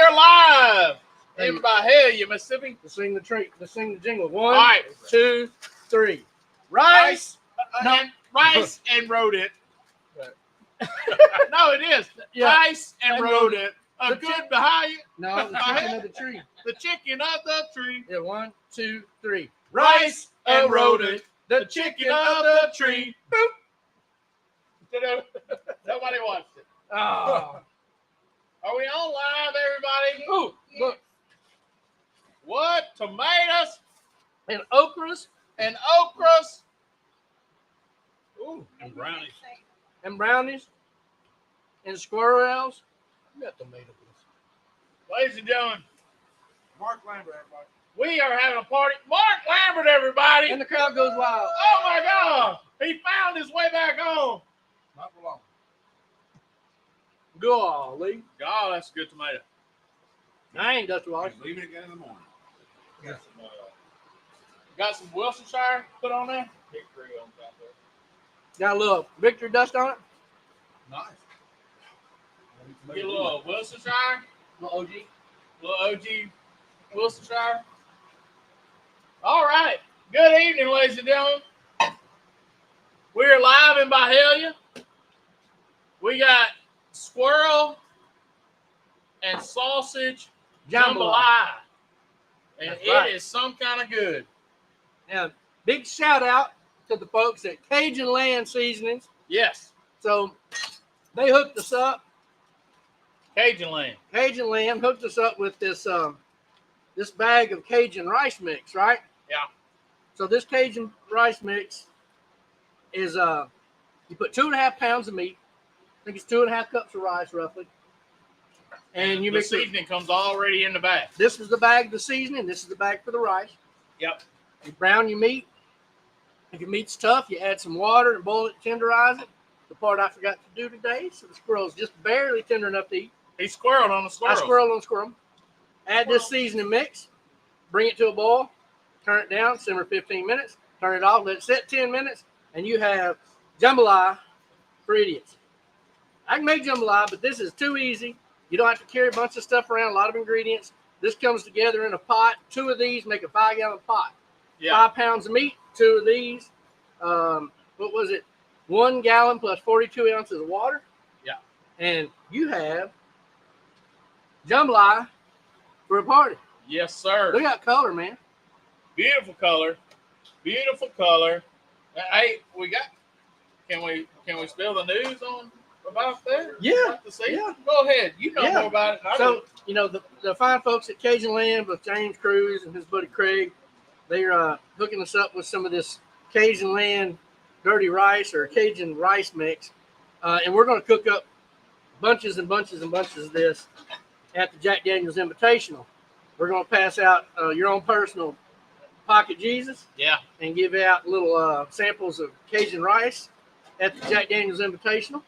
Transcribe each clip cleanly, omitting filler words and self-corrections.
are live in Byhalia, Mississippi. To sing the jingle. 1, right. 2, 3. Rice No. and rodent. No, it is. Yeah. Rice and And rodent. A The good Byhalia. No, the chicken of the tree. The chicken of the tree. Yeah, 1, 2, 3. Rice and rodent. The chicken of the tree. Boop. Nobody watched it. Oh. Are we on live, everybody? Ooh, look. What? Tomatoes And okras and okras. Ooh, And brownies. and brownies and squirrels. You got tomatoes. ladies and gentlemen, Mark Lambert, everybody. we are having a party. Mark Lambert, everybody. And the crowd goes wild. Oh my God. He found his way back home. Not for long. Golly. God, that's a good tomato. I ain't Dusty Wallace. Leave it again in the morning. Got some Wilsonshire put on there. Hickory on top there. Got a little victory dust on it. Nice. Get a little Wilsonshire, Little OG. little OG Wilsonshire. All right. Good evening, ladies and gentlemen. We're live in Byhalia. We got squirrel and sausage jambalaya. And That's it right. is some kind of good. And big shout out to the folks at Cajun Land Seasonings. Yes. So they hooked us up. Cajun land. Cajun Land hooked us up with this this bag of Cajun rice mix, right? Yeah. So this Cajun rice mix is you put 2.5 pounds of meat. I think it's 2.5 cups of rice roughly. And you the mix it. seasoning comes already in the bag. This is the bag of the seasoning. This is the bag for the rice. Yep. You brown your meat. If your meat's tough, you add some water and boil it, tenderize it. The part I forgot to do today, so the squirrel's just barely tender enough to eat. He squirreled on the squirrel. I squirrel on squirrel. Add this seasoning mix. Bring it to a boil. Turn it down. Simmer 15 minutes. Turn it off. Let it sit 10 minutes. And you have jambalaya for idiots. I can make jambalaya, but this is too easy. You don't have to carry a bunch of stuff around, a lot of ingredients. This comes together in a pot. 2 of these make a 5-gallon pot. Yeah. 5 pounds of meat, 2 of these. What was it? 1 gallon plus 42 ounces of water. Yeah. And you have jambalaya for a party. Yes, sir. Look at color, man. Beautiful color. Beautiful color. Hey, we got. Can we spill the news on about that? Yeah. About the season? Yeah. Go ahead. You know Yeah. more about it than I So, do. you know, the fine folks at Cajun Land with James Cruz and his buddy Craig, they're hooking us up with some of this Cajun Land dirty rice or Cajun rice mix. And we're going to cook up bunches and bunches and bunches of this at the Jack Daniels Invitational. We're going to pass out your own personal pocket Jesus Yeah. and give out little samples of Cajun rice at the Jack Daniels Invitational.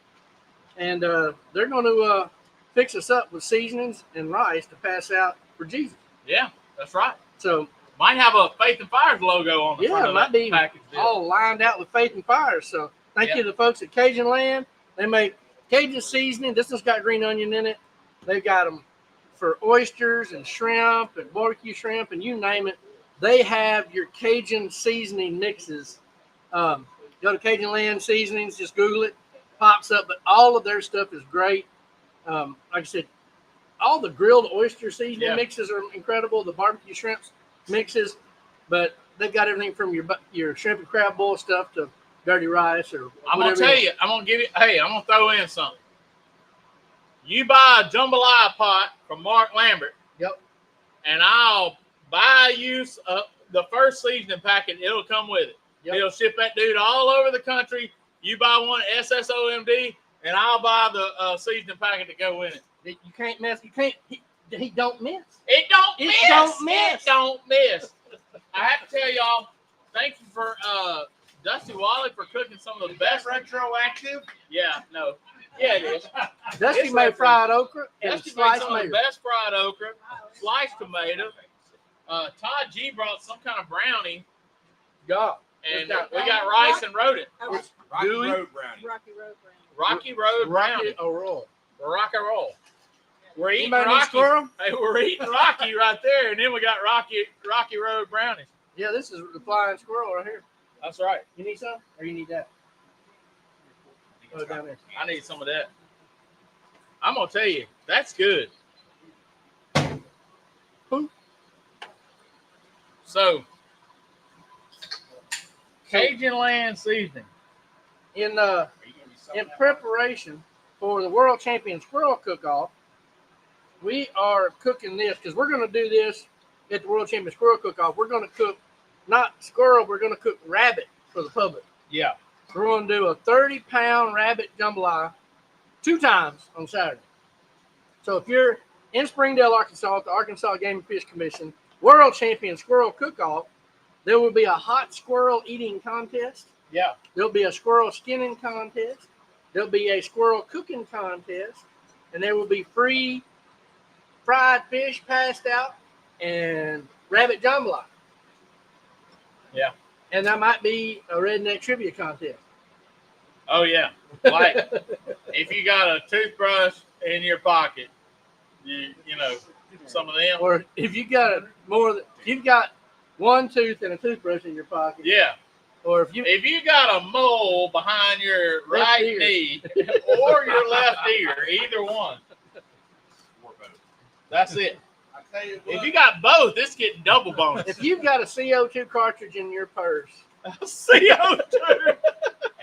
And they're going to fix us up with seasonings and rice to pass out for Jesus. Yeah. That's right. So, Might have a Faith and Fires logo on the front yeah, it of might that be package deal. all lined out with Faith and Fire. So, thank you to the folks at Cajun Land. They make Cajun seasoning. This one's got green onion in it. They've got them for oysters and shrimp and barbecue shrimp and you name it. They have your Cajun seasoning mixes. Go to Cajun Land Seasonings, just Google it, pops up. But all of their stuff is great. Like I said, all the grilled oyster seasoning mixes are incredible. The barbecue shrimps mixes, but they've got everything from your shrimp and crab boil stuff to dirty rice or I'm whatever. gonna tell you. I'm gonna throw in something. You buy a jambalaya pot from Mark Lambert. Yep. And I'll buy you the first seasoning packet. It'll come with it. Yep. He'll ship that dude all over the country. You buy one SSOMD, and I'll buy the seasoning packet to go in it. You can't mess. You can't. He don't miss. It don't It miss. don't miss. It don't miss. I have to tell y'all, thank you for Dusty Wally for cooking some of the best. Retroactive? Yeah, no. Yeah, it is. Dusty It's made like fried okra and Dusty made sliced some of the tomato. best fried okra, sliced tomato. Todd G brought some kind of brownie, God. and we got rice and rodent. Rocky Gooey. Road brownie. Rocky Road brand. Rocky Road brownie. Rocky roll. Rock and roll. We're eating Anybody need Rocky. squirrel? Hey, we're eating Rocky right there, and then we got Rocky Road brownies. Yeah, this is the flying squirrel right here. That's right. You need some, or you need that? Oh, down there. I need some of that. I'm gonna tell you, that's good. Who? So, Cajun Land seasoning. In preparation for the World Champion Squirrel Cook-Off, we are cooking this because we're going to do this at the World Champion Squirrel Cook-Off. We're going to cook not squirrel, we're going to cook rabbit for the public. Yeah. We're going to do a 30-pound rabbit jambalaya 2 times on Saturday. So if you're in Springdale, Arkansas, at the Arkansas Game and Fish Commission World Champion Squirrel Cook-Off, there will be a hot squirrel eating contest. Yeah. There'll be a squirrel skinning contest. There'll be a squirrel cooking contest. And there will be free fried fish passed out and rabbit jambalaya. Yeah. And that might be a redneck trivia contest. Oh yeah. Like if you got a toothbrush in your pocket, you know some of them. Or if you got if you've got one tooth and a toothbrush in your pocket. Yeah. Or if you got a mole behind your Left right ear. knee or your left ear, either one. That's it. I tell you If what, you got both, it's getting double bonus. if you've got a CO2 cartridge in your purse, CO2.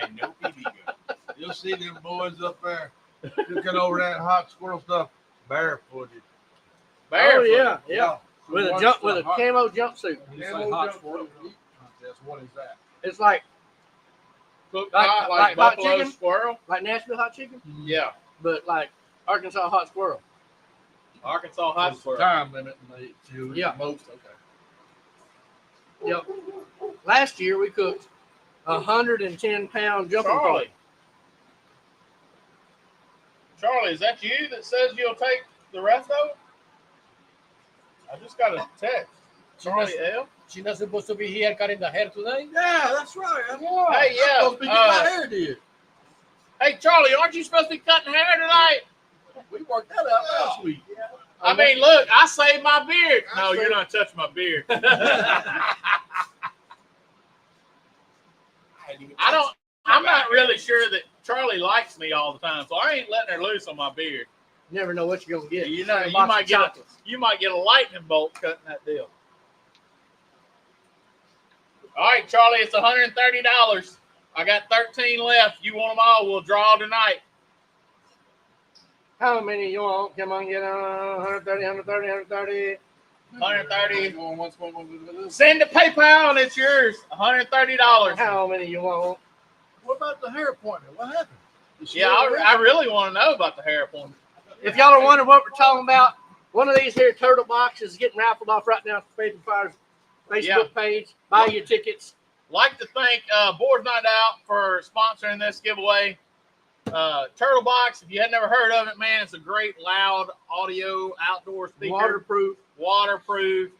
and no BB gun. You'll see them boys up there cooking over that hot squirrel stuff barefooted. Barefoot. oh yeah. With a camo jumpsuit. What is that? It's like Cooked Like- hot like like hot buffalo chicken? squirrel. like Nashville hot chicken, Yeah. but like Arkansas hot squirrel. Arkansas hot There's a squirrel. time limit and they do Yeah. most. Okay. Yep. Last year we cooked 110-pound jumping Charlie. pork. Charlie, is that you that says you'll take the rest of it? I just got a text. Charlie L. She's not supposed to be here cutting the hair today. Yeah, that's right. Hey, yeah, I'm supposed to be getting my hair did. Hey, Charlie, aren't you supposed to be cutting hair tonight? We worked that out last week. I mean, look, I saved my beard. No, you're not touching my beard. I'm not really sure that Charlie likes me all the time, so I ain't letting her loose on my beard. You never know what you're gonna get. You know, A you box might of get chocolates. you might get a lightning bolt cutting that deal. All right, Charlie, it's $130. I got 13 left. You want them all? We'll draw tonight. How many you want? Come on, get on 130, 130, 130. 130. Send to PayPal and it's yours. $130. How many you want? What about the hair appointment? What happened? Yeah, I really want to know about the hair appointment. If y'all are wondering what we're talking about, one of these here turtle boxes is getting raffled off right now for Faith and Fire's Facebook page. Buy your tickets. Like to thank Boards Night Out for sponsoring this giveaway. Turtle Box, if you had never heard of it, man, it's a great loud audio outdoor speaker. Waterproof.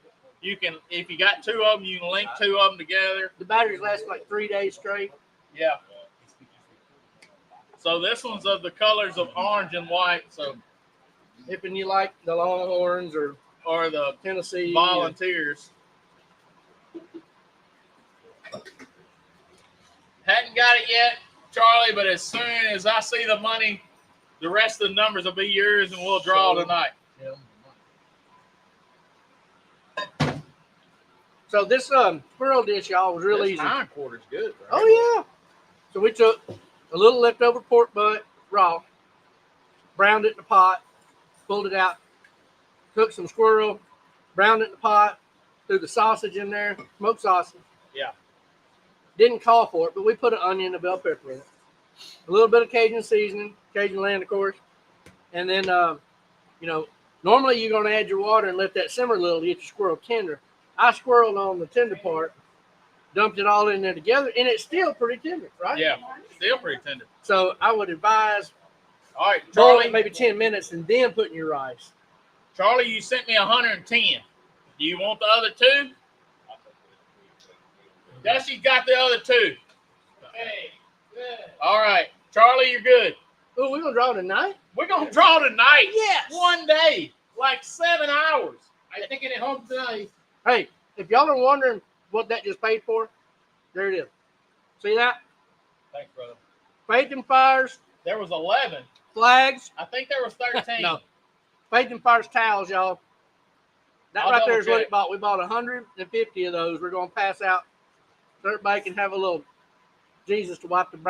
You can, if you got 2 of them, you can link 2 of them together. The batteries last like 3 days straight. Yeah. So this one's of the colors of orange and white. So If you like the Longhorns or the Tennessee Volunteers. Hadn't got it yet, Charlie, but as soon as I see the money, the rest of the numbers will be yours and we'll draw tonight. So this squirrel dish, y'all, was real This easy. hindquarter's good. Right? Oh yeah. So we took a little leftover pork butt raw, browned it in the pot, pulled it out, took some squirrel, browned it in the pot, threw the sausage in there, smoked sausage. Yeah. Didn't call for it, but we put an onion and a bell pepper in it. A little bit of Cajun seasoning, Cajun land, of course. And then, normally you're going to add your water and let that simmer a little to get your squirrel tender. I squirreled on the tender part, dumped it all in there together, and it's still pretty tender, right? Yeah, still pretty tender. So I would advise All right, boiling Charlie. it maybe 10 minutes and then putting your rice. Charlie, you sent me 110. Do you want the other 2? Dusty's got the other 2. Hey, good. All right, Charlie, you're good. Oh, we're going to draw tonight? We're gonna draw tonight. Yes. One day, like 7 hours. I'm taking it home tonight. Hey, if y'all are wondering what that just paid for, there it is. See that? Thanks, brother. Faith and Fire's There was 11. flags. I think there was 13. No. Faith and Fire's towels, y'all. That I'll right there is what double it bought. We bought 150 of those. We're gonna pass out so everybody can have a little Jesus to wipe your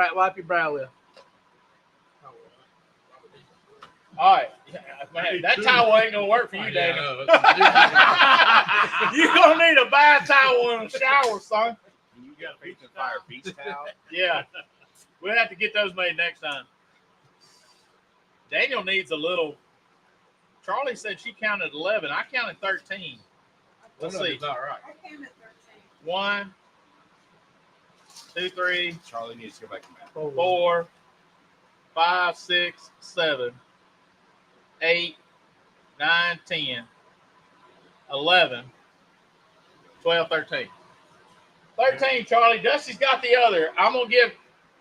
brow with. All right. Yeah, man, that towel ain't gonna work for you, Daniel. You're gonna need a bath towel in the shower, son. You got a Faith and Fire beach towel? Yeah. We'll have to get those made next time. Daniel needs a little. Charlie said she counted 11. I counted 13. Let's see. All right. I came at 13. 1, 2, 3, Charlie needs to go back to math. 4, 5, 6, 7, 8, 9, 10, 11, 12, 13. 13, Charlie. Dusty's got the other. I'm going to give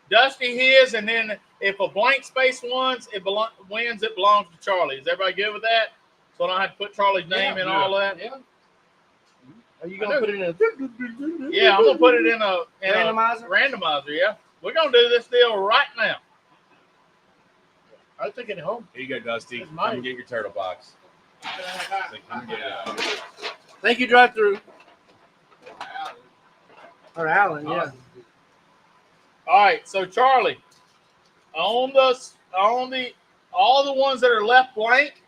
Dusty his, and then if a blank space wins, it belongs to Charlie. Is everybody good with that? So I don't have to put Charlie's name in all that? Yeah. Are you gonna put it in a Yeah, I'm going to put it in a randomizer? randomizer, yeah. We're going to do this deal right now. I'm taking it home. Here you go, Dusty. That's Come mine. and get your turtle box. So come and get it. Thank you, drive through. Or Alan, yeah. All right, so Charlie, all the ones that are left blank,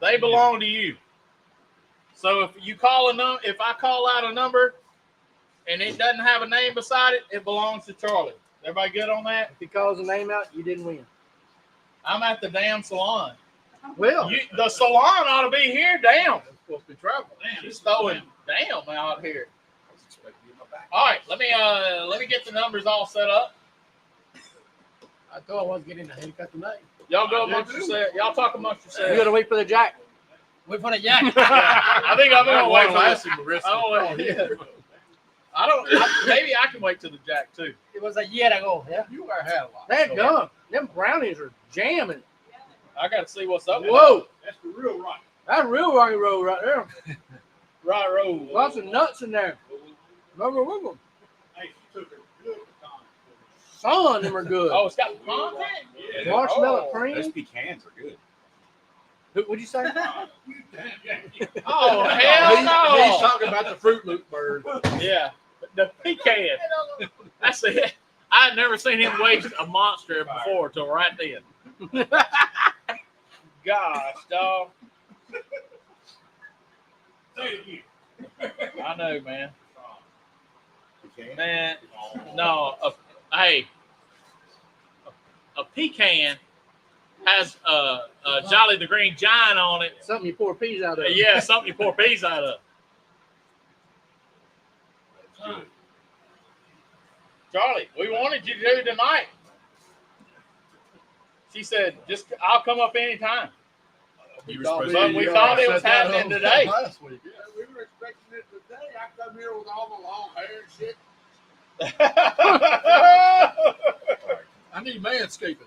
they belong to you. So if you call if I call out a number and it doesn't have a name beside it, it belongs to Charlie. Everybody good on that? If he calls the name out, you didn't win. I'm at the damn salon. Well, The salon ought to be here. Damn, Supposed to be traveling. she's throwing damn out here. I was expecting you in my back. All right, let me get the numbers all set up. I thought I was getting a haircut tonight. Y'all go amongst yourselves. Y'all talk amongst you yourselves. gotta wait for the jack. Wait for the jack. I think I'm gonna wait for last this. him, Marissa. Maybe I can wait till the jack too. It was a year ago. Yeah. You are had a lot. That gum. Them brownies are jamming. I got to see what's up. Whoa. That's the real rock. That's real rocky road right there. Right road. Lots of nuts in there. Wiggle, wiggle. Hey, she took a good time. Some of them are good. Oh, it's got content. Yeah, Marshmallow Oh, those cream. pecans are good. What'd you say? Oh hell He's no! talking about the Fruit Loop bird. Yeah, the pecan. That's it. I had never seen him waste a monster before till right then. Gosh, dog. Say it again. I know, man. Pecan? Man, no. Hey, a pecan has a Jolly the Green Giant on it. Something you pour peas out of. Yeah, something you pour peas out of. Charlie, we wanted you to do tonight. She said, I'll come up anytime. You were supposed But to we be thought it was happening today. Last week. Yeah, we were expecting it today. I come here with all the long hair and shit. I need manscaping.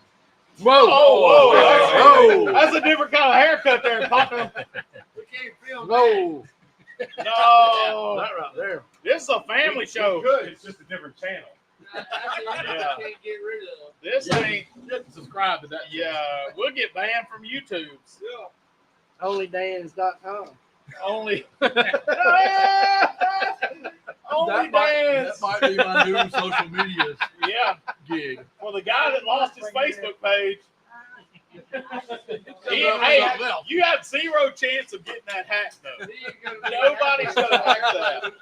Whoa. Whoa. Whoa. That's a different kind of haircut there, Papa. We can't film Whoa. No. That right there. This is a family show. Good. It's just a different channel. Yeah. Can't get rid of. This ain't. You have to subscribe to that. Yeah, we'll get banned from YouTube. Yeah. OnlyDans.com. Only. That Only dance. might be my new social media Yeah, gig. for the guy that lost his Facebook page. Hey, You have zero chance of getting that hack though. Nobody's gonna hack that.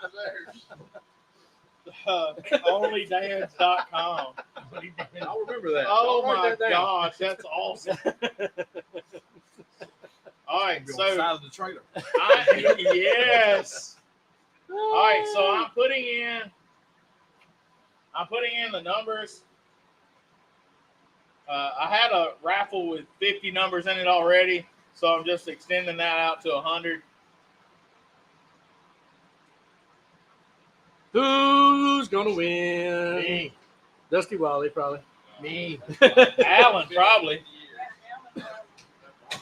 Onlydance.com. I'll remember that. Oh I'll my write that down. gosh, that's awesome. All right, Be on the so side of the trailer. yes. All right, so I'm putting in the numbers. I had a raffle with 50 numbers in it already, so I'm just extending that out to 100. Who's gonna win? Me. Dusty Wally, probably. Me. Alan, probably.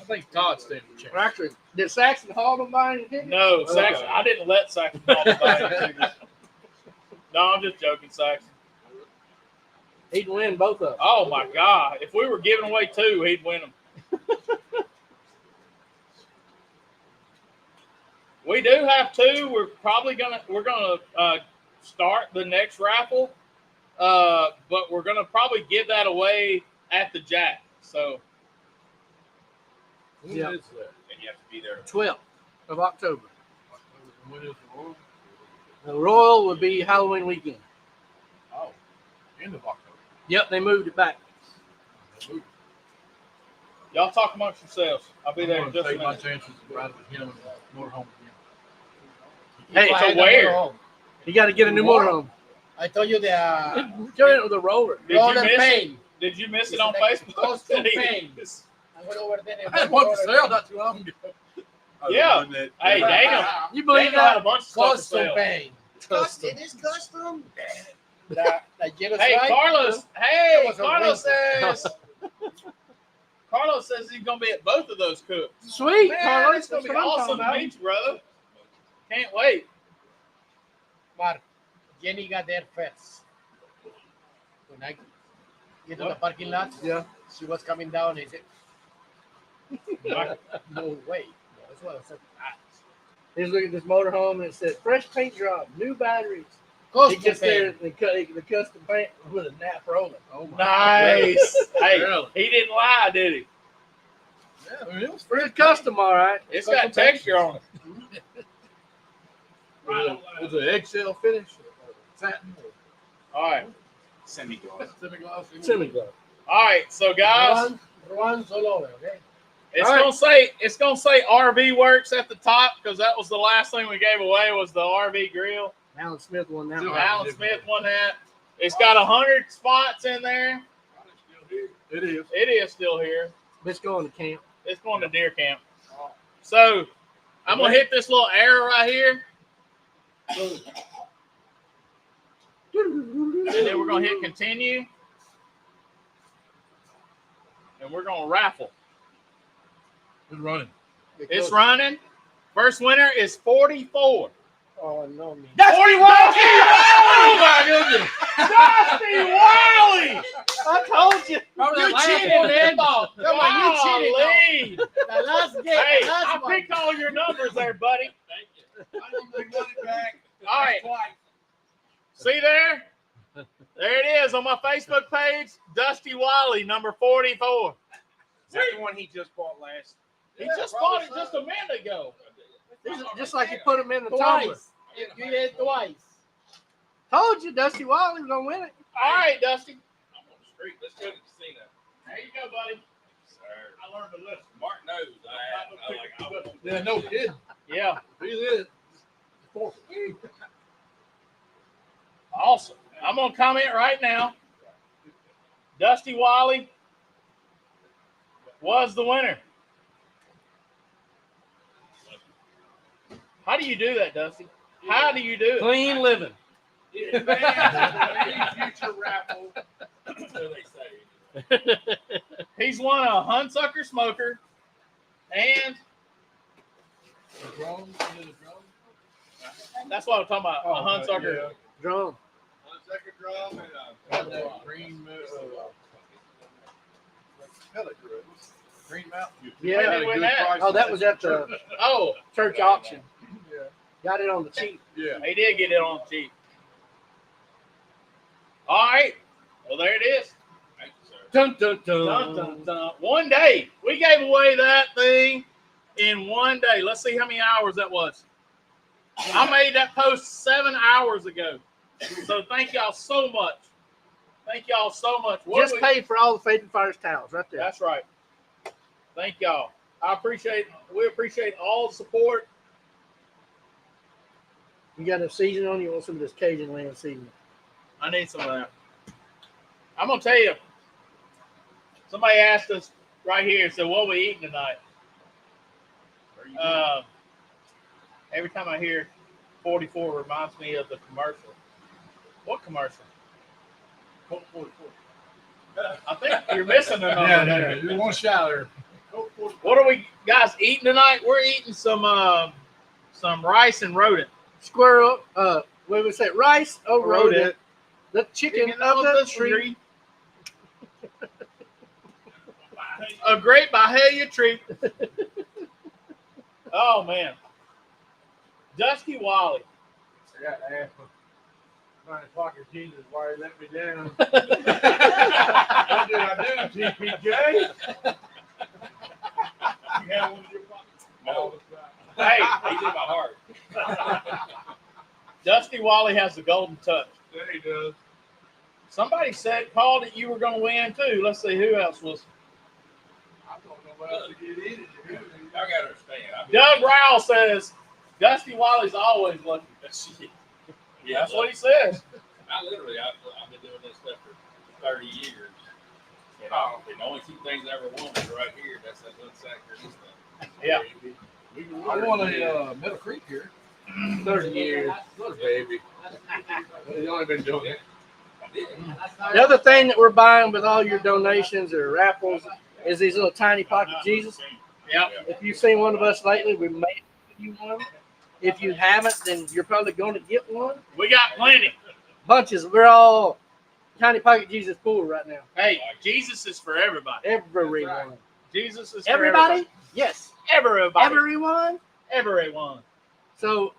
think Todd stayed in the chair. Or actually, did Saxon haul them by your ticket? No, Okay. Saxon. I didn't let Saxon off the bag. No, I'm just joking, Saxon. He'd win both of them. Oh my God! If we were giving away 2, he'd win them. We do have 2. We're gonna start the next raffle, but we're gonna probably give that away at the Jack. So When Yeah. is that? And you have to be there. 12th of October. When is the Royal? The Royal would be Halloween weekend. Oh, end of October. Yep, they moved it back. y'all talk amongst yourselves. I'll be there in I'm just a gonna take my minute. chances of riding with him and motorhome again. Hey, to where? Motorhome. You got to get a new What? motorhome. I told you the Go in with a roller. Did you roller miss it? pain. Did you miss it It's on like Facebook? close to pain. I went over there. I had one for sale not too long ago. Yeah. Hey, Daniel. You believe Daniel had a that? bunch of stuff Close for to sale. pain. Custom. It is custom. The yellow Hey, stripe. Carlos. That Hey, was a Carlos wrinkle. says. Carlos says he's gonna be at both of those cooks. Sweet, Man, Carlos. it's gonna That's be what I'm awesome talking to about. meet you, brother. Can't wait. But Jenny got there first. When I get to the parking lot, Yeah. she was coming down. He said, "No way." That's what I said. He's looking at this motorhome and it said fresh paint job, new batteries. Close He to gets there pain. and cut the custom paint with a nap roller. Oh my Nice. Hey, Really? he didn't lie, did he? Yeah, I mean, it was It's custom, all right. It's got texture on it. was it eggshell finish? Satin? All right. Semi-gloss. Semi-gloss? Semi-gloss. All right. So guys, Runs all over. Okay. it's All right. gonna say RV Works at the top because that was the last thing we gave away was the RV grill. Alan Smith won that Still one. have- Alan Smith won that. It's got 100 spots in there. It is. It is still here. Let's go on the camp. It's going to deer camp. So I'm gonna hit this little arrow right here, and then we're gonna hit continue, and we're gonna raffle. It's running. It's running. First winner is 44. Oh no, me. Dusty Wiley! Oh my goodness! Dusty Wiley! I told you. You cheated, man. Come on, you cheated, Golly. The last game. Hey, the last I one. picked all your numbers there, buddy. I need my money back. All right. Twice. See there? There it is on my Facebook page. Dusty Wiley, number 44. Is that the one he just bought last? He just bought it just a minute ago. This is just like you put him in the tumbler. Twice. You did it twice. Told you Dusty Wiley was gonna win it. All right, Dusty. I'm on the street. Let's go to the casino. There you go, buddy. Sir. I learned to listen. Mark knows. I want Yeah, no kidding. Yeah, He is. awesome. I'm going to comment right now. Dusty Wiley was the winner. How do you do that, Dusty? How do you do it? Clean living. It advanced any future raffle. So they say. He's won a Hunsucker smoker and Drone? Is it a drone? that's what I'm talking about. A Hunsucker. Yeah. Drum. On the second drum And that green pellet grill. Green Mountain. Wait, Yeah. wait, wait, that- Oh, that was at the Oh, church auction. Yeah. Got it on the cheap. Yeah. he did get it on cheap. All right. Well, there it is. Thank you, sir. Dun dun Dun, dun, dun. One day. We gave away that thing in one day. Let's see how many hours that was. I made that post 7 hours ago. So thank y'all so much. Thank y'all so much. What Just we- paid for all the Faith and Fire's towels right there. That's right. Thank y'all. We appreciate all the support. You got a season on you want some of this Cajun land seasoning. I need some of that. I'm gonna tell you. Somebody asked us right here, so what we eating tonight? Every time I hear 44 reminds me of the commercial. What commercial? I think you're missing another. Yeah, you one shot there. What are we guys eating tonight? We're eating some rice and rodent. Squirrel. What would say? Rice. Oh, rodent. Rodent. The chicken of the tree. A great Bahia treat. Oh man, Dusty Wally. I got to ask my pocket Jesus why he let me down. What did I do, TPJ? You have one in your pocket? No. Hey, He's in my heart. Dusty Wally has the golden touch. Yeah, he does. Somebody called that you were going to win too. Let's see who else was. I don't know what else to get in it. Y'all gotta understand. Doug Rowell says Dusty Wally's always lucky. Yeah, That's what he says. I've been doing this stuff for 30 years. You know, the only two things I ever won is right here. That's that one sacker and this thing. Yeah. I won a Middle Creek here. 30 years. What a baby. He's only been doing it. I did. The other thing that we're buying with all your donations or raffles is these little tiny pocket Jesus. Yep. If you've seen one of us lately, we made you one. If you haven't, then you're probably going to get one. We got plenty. Bunches. We're all tiny pocket Jesus pool right now. Hey, Jesus is for everybody. Everyone. Jesus is for Everybody? Yes. Everybody. Everyone. Everyone. So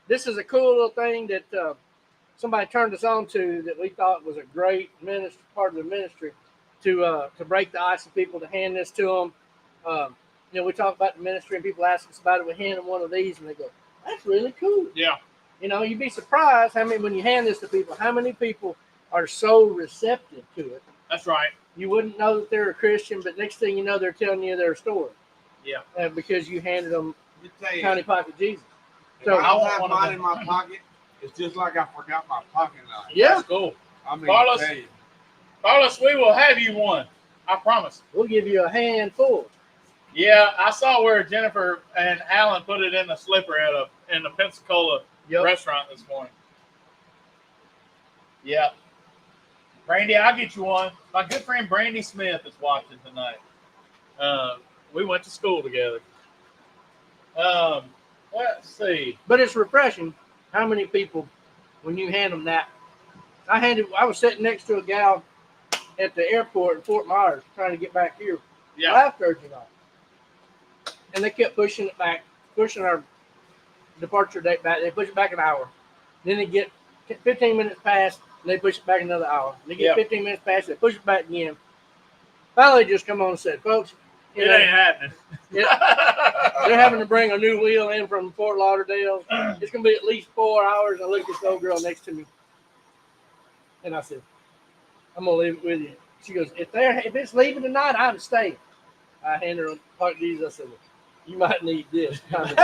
this is a cool little thing that somebody turned us on to that we thought was a great ministry, part of the ministry to break the ice of people, to hand this to them. We talk about the ministry and people ask us about it. We hand them one of these and they go, "That's really cool." Yeah. You'd be surprised when you hand this to people, how many people are so receptive to it. That's right. You wouldn't know that they're a Christian, but next thing you know, they're telling you their story. Yeah. Because you handed them Let me tell you, tiny pocket Jesus. if So I I don't want have one of mine them. in my pocket, it's just like I forgot my pocket knife. Yeah, That's cool. I mean, Carlos? tell you. Carlos, we will have you one. I promise. we'll give you a handful. Yeah, I saw where Jennifer and Alan put it in the slipper in the Pensacola Yep. restaurant this morning. Yeah. Brandy, I'll get you one. My good friend Brandy Smith is watching tonight. We went to school together. Let's see. But it's refreshing how many people, when you hand them that. I was sitting next to a gal at the airport in Fort Myers trying to get back here. Yeah. Last Thursday night. And they kept pushing it back, pushing our departure date back. They push it back an hour. Then they get 15 minutes past, and they push it back another hour. They get Yeah. 15 minutes past, they push it back again. Finally, just come on and said, "Folks, It ain't happening. they're having to bring a new wheel in from Fort Lauderdale. It's going to be at least 4 hours." I looked at the old girl next to me, and I said, "I'm going to leave it with you." She goes, if it's leaving tonight, I'm staying." I handed her a pocket Jesus. I said, "Well, you might need this." Kind of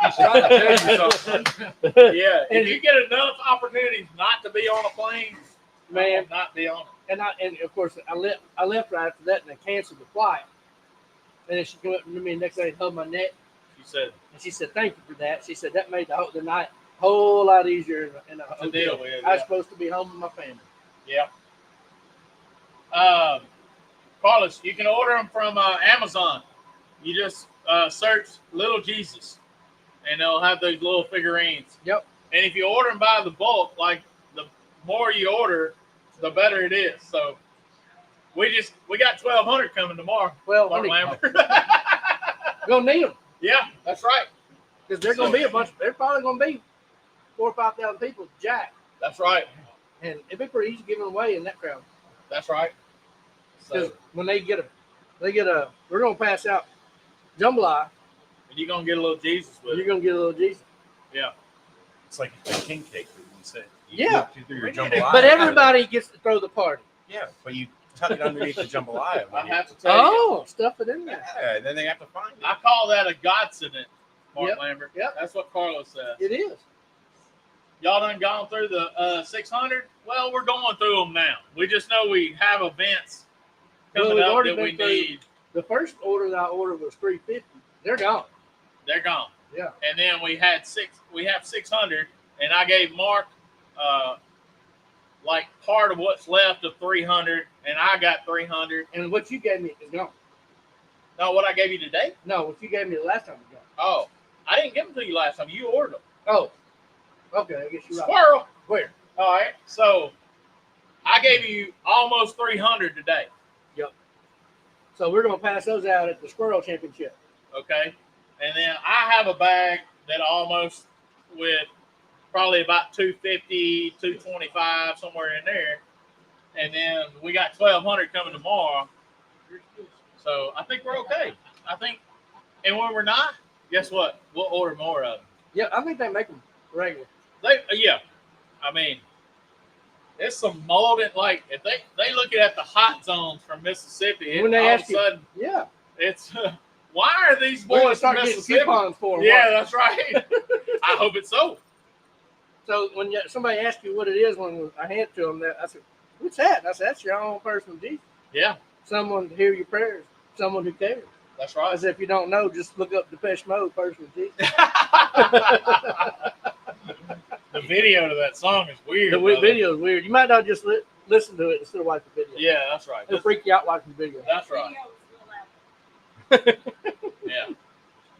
He's trying to tell you something. Yeah. If you get enough opportunities not to be on a plane, Man. not be on it. and of course, I left right after that, and they canceled the flight. And then she came up to me the next day and held my neck, She said and she said, "Thank you for that." She said that made the night a whole lot easier in the to hotel. deal with. I was supposed to be home with my family. Yeah. Carlos, you can order them from Amazon. You just search Little Jesus, and they'll have those little figurines. Yep. And if you order them by the bulk, like the more you order, the better it is. So we got 1,200 coming tomorrow. Well, Mark honey, Lambert. gonna need them Yeah, that's right. because there's gonna be a bunch. There's probably gonna be 4,000 or 5,000 people at Jack, That's right. and it'd be pretty easy giving away in that crowd. That's right. Because So when they get a, we're gonna pass out jambalaya. you're gonna get a little Jesus with You're it. gonna get a little Jesus. It's like a king cake. You said. Yeah. You do your We need jambalaya. But everybody gets to throw the party. Yeah, but you tuck it underneath the jambalaya. I when you- have to tell you, Oh, stuff it in there. Yeah, and then they have to find it. I call that a godsend, Mark Yep. Lambert. Yep. That's what Carlos said. It is. Y'all done gone through the 600? Well, we're going through them now. We just know we have events coming we've up already that we been through- need. The first order that I ordered was 350. They're gone. They're gone. Yeah. And then we have 600, and I gave Mark like part of what's left of 300, and I got 300. And what you gave me is gone. No, what I gave you today? No, what you gave me the last time we got. Oh, I didn't give them to you last time. You ordered them. Oh, okay. I guess you're right. Squirrel. Where? All right. So I gave you almost 300 today. So we're gonna pass those out at the Squirrel Championship. Okay. And then I have a bag that almost with probably about 250, 225, somewhere in there. And then we got 1,200 coming tomorrow. So I think we're okay. I think, and when we're not, guess what? We'll order more of them. Yeah, I think they make them regular. Yeah. I mean, it's some molded, like, if they look at the hot zones from Mississippi, When they all of a ask you- sudden, Yeah. it's, why are these We're gonna boys from start getting Mississippi? coupons for them. Yeah, that's right. I hope it's so. So when somebody asks you what it is when I hand it to them, I said, "What's that?" I said, "That's your own personal Jesus. Yeah, Someone to hear your prayers. Someone who cares." that's I right. said, "If you don't know, just look up Depeche Mode, personal Jesus." The video to that song is weird. The brother. video is weird. You might not just listen to it instead of watch the video. Yeah, that's right. It'll freak you out watching the video. That's right. Yeah,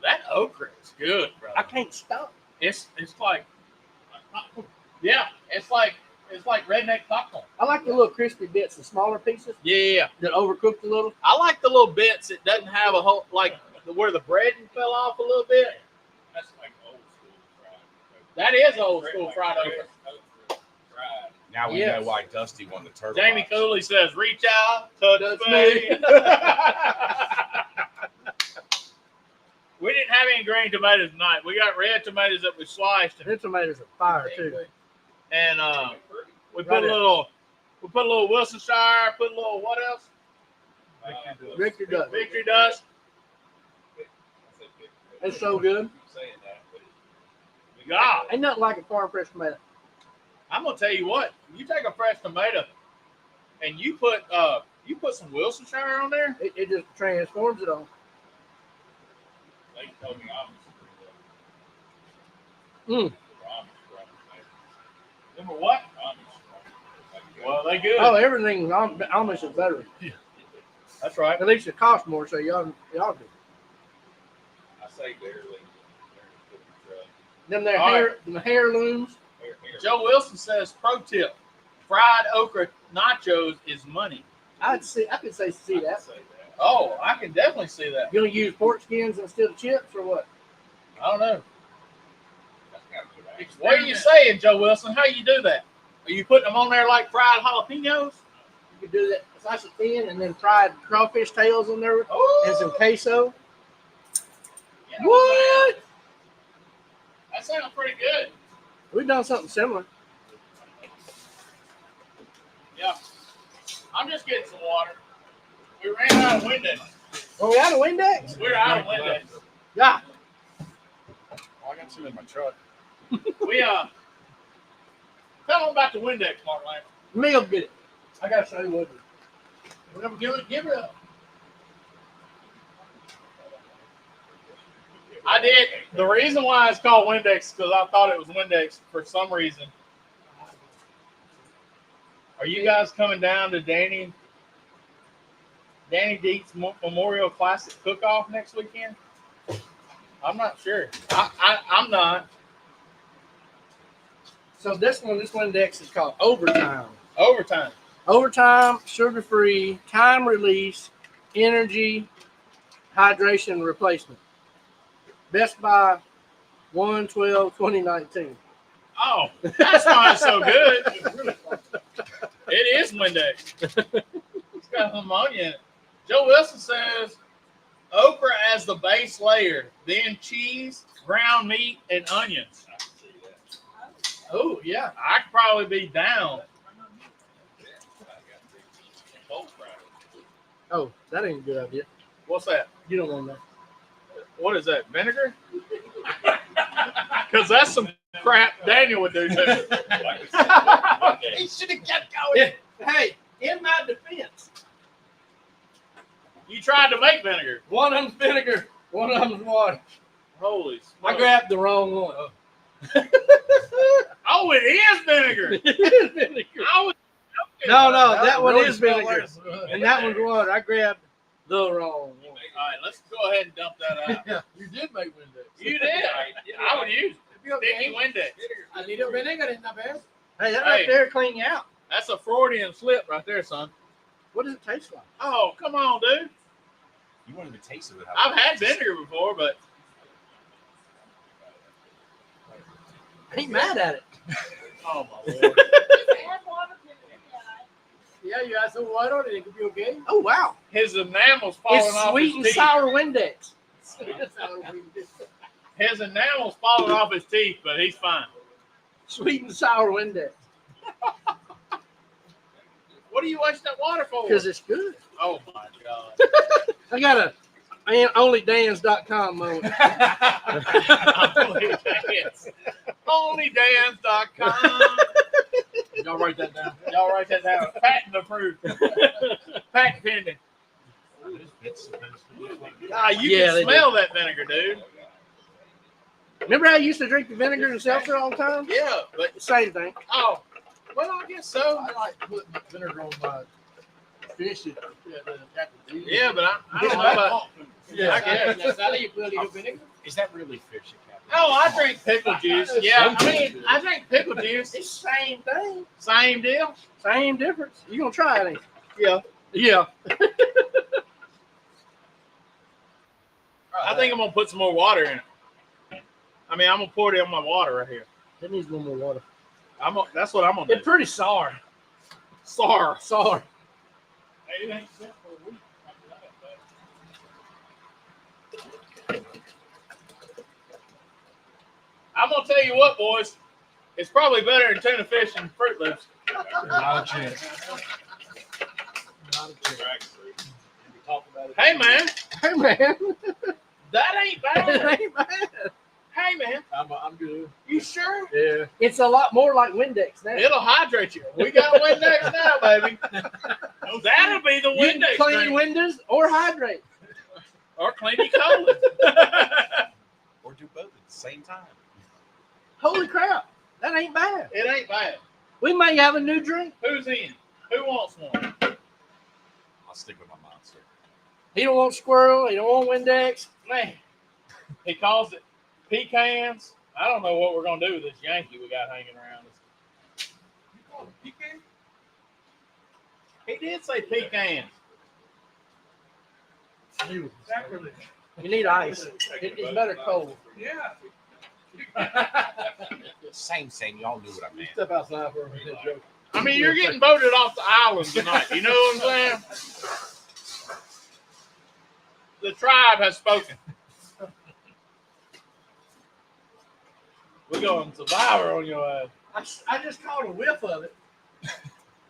that okra is good, brother. I can't stop. It's like, yeah, it's like redneck popcorn. I like the little crispy bits, the smaller pieces Yeah, that overcooked a little. I like the little bits that doesn't have a whole, like where the breading fell off a little bit. That's like old school fried. That is old school fried okra. Fried. Now we Yes. know why Dusty won the turtle. Jamie box. Cooley says, "Reach out, touch Touch me." me. We didn't have any green tomatoes tonight. We got red tomatoes that we sliced, Their tomatoes are fire too. and we put Right a little Wilsonshire, put a little what else? Victor does. Victory dust. It's so good. Saying that, but God, Ain't nothing like a farm fresh tomato. I'm gonna tell you what. You take a fresh tomato, and you put some Wilsonshire on there. It just transforms it on. they told me I'm Mm. Remember what? Well, they good. Oh, everything Amish is better. That's right. At least it costs more, so y'all do. I say barely. Them their All hair, the heirlooms. Joe Wilson says, "Pro tip: fried okra nachos is money." I could see that. Oh, I can definitely see that. You gonna use pork skins instead of chips or what? I don't know. What are you saying, Joe Wilson? How you do that? Are you putting them on there like fried jalapenos? You could do that, slice it thin, and then fried crawfish tails in there and some queso. You know What? That sounds pretty good. We've done something similar. Yeah. I'm just getting some water. We ran out of Windex. Are we out of Windex? We're out of Windex. Yeah. Oh, I got some in my truck. We tell them about the Windex, Mark Lane. Me will get it. I gotta show you what. Give it up. I did. The reason why it's called Windex is because I thought it was Windex for some reason. Are you guys coming down to Danny Deet's Memorial Classic Cook-Off next weekend? I'm not sure. I'm not. So this Windex is called Overtime. Overtime. Overtime, sugar-free, time release, energy, hydration replacement. Best by 1/12/2019. Oh, that's not so good. It is Windex. It's got ammonia in it. Joe Wilson says okra as the base layer, then cheese, ground meat, and onions. Oh, yeah. I could probably be down. Oh, that ain't a good idea. What's that? You don't want that. What is that? Vinegar? Because that's some crap Daniel would do too. He should have kept going. Hey, in my defense, You tried to make vinegar. one of them's vinegar, one of them's water. Holy I smokes. grabbed the wrong one. Oh, it is vinegar. It is vinegar. I was No, that one really is smell vinegar. like- And that one's water. I grabbed The wrong one. All right, let's go ahead and dump that out. You did make Windex. You did. I would use sticky Windex. A little vinegar in the bed. Hey, that right Hey. there clean you out. That's a Freudian slip right there, son. What does it taste like? Oh, come on, dude. You won't even taste it. I've had vinegar before, but I ain't mad at it. oh my lord. Yeah, you add some water and it could be okay. Oh wow, His enamel's falling it's off sweet his and teeth. sour Windex. His enamel's falling off his teeth, but he's fine. Sweet and sour Windex What are you wasting that water for? because it's good. Oh my god. I got a onlydans.com moment. OnlyDance.com. Y'all write that down. Y'all write that down. Patent approved. Patent pending. Ah, you Yeah, can they smell that vinegar, dude. Remember how you used to drink the vinegar and seltzer all the time? Yeah, but Same thing. oh, well, I guess so. I like putting vinegar on my fish. Yeah, but I don't know about. Yeah, I guess. La sal, you put a little vinegar. Is that really fish? Oh, I drink pickle juice. Yeah, I mean, I drink pickle juice. It's the same thing. Same deal. Same difference. You gonna try it? Ain't Yeah. you? Yeah. I think I'm gonna put some more water in it. I mean, I'm gonna pour it in my water right here. It needs a little more water. That's what I'm gonna do. It's pretty sour. Sour. Sour. I'm gonna tell you what, boys. It's probably better than tuna fish and Fruit Loops. Not a chance. Not a chance. Hey man, Hey man, that ain't bad. it ain't bad. Hey man, I'm good. you sure? Yeah. It's a lot more like Windex now. It'll hydrate you. We got Windex now, baby. That'll be the You can Windex clean drink. windows or hydrate. Or clean your colon. Or do both at the same time. Holy crap, that ain't bad. It ain't bad. We may have a new drink. Who's in? Who wants one? I'll stick with my monster. He don't want squirrel. He don't want Windex. Man, he calls it pecans. I don't know what we're gonna do with this Yankee we got hanging around us. He did say pecans. You need ice. It's better cold. Same. Y'all knew what I meant. Step outside for a minute, Joe. I mean, you're getting voted off the island tonight. You know what I'm saying? The tribe has spoken. We're going Survivor on your ass. I just caught a whiff of it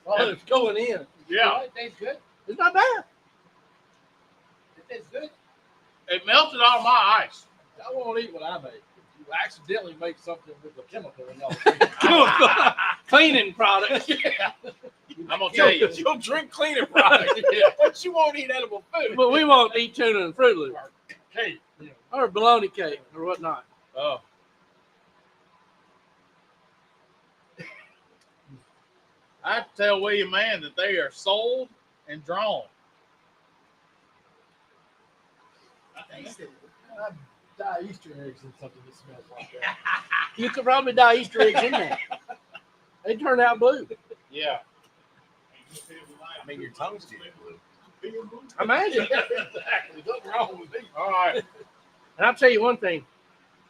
while it's going in. Yeah, Oh, it tastes good. It's not bad. It tastes good. it melted all my ice. I won't eat what I make. You accidentally make something with a chemical in y'all. Cleaning product. I'm gonna tell you. You'll drink cleaner products, but you won't eat edible food. But we won't eat tuna and Fruit Loops Hey, or bologna cake or whatnot. Oh. I have to tell William Mann that they are sold and drawn. I'd dye Easter eggs in something that smells like that. You could probably dye Easter eggs in there. They turn out blue. Yeah. I mean, your tongue's getting blue. Imagine. Exactly. Nothing wrong with me. All right. And I'll tell you one thing.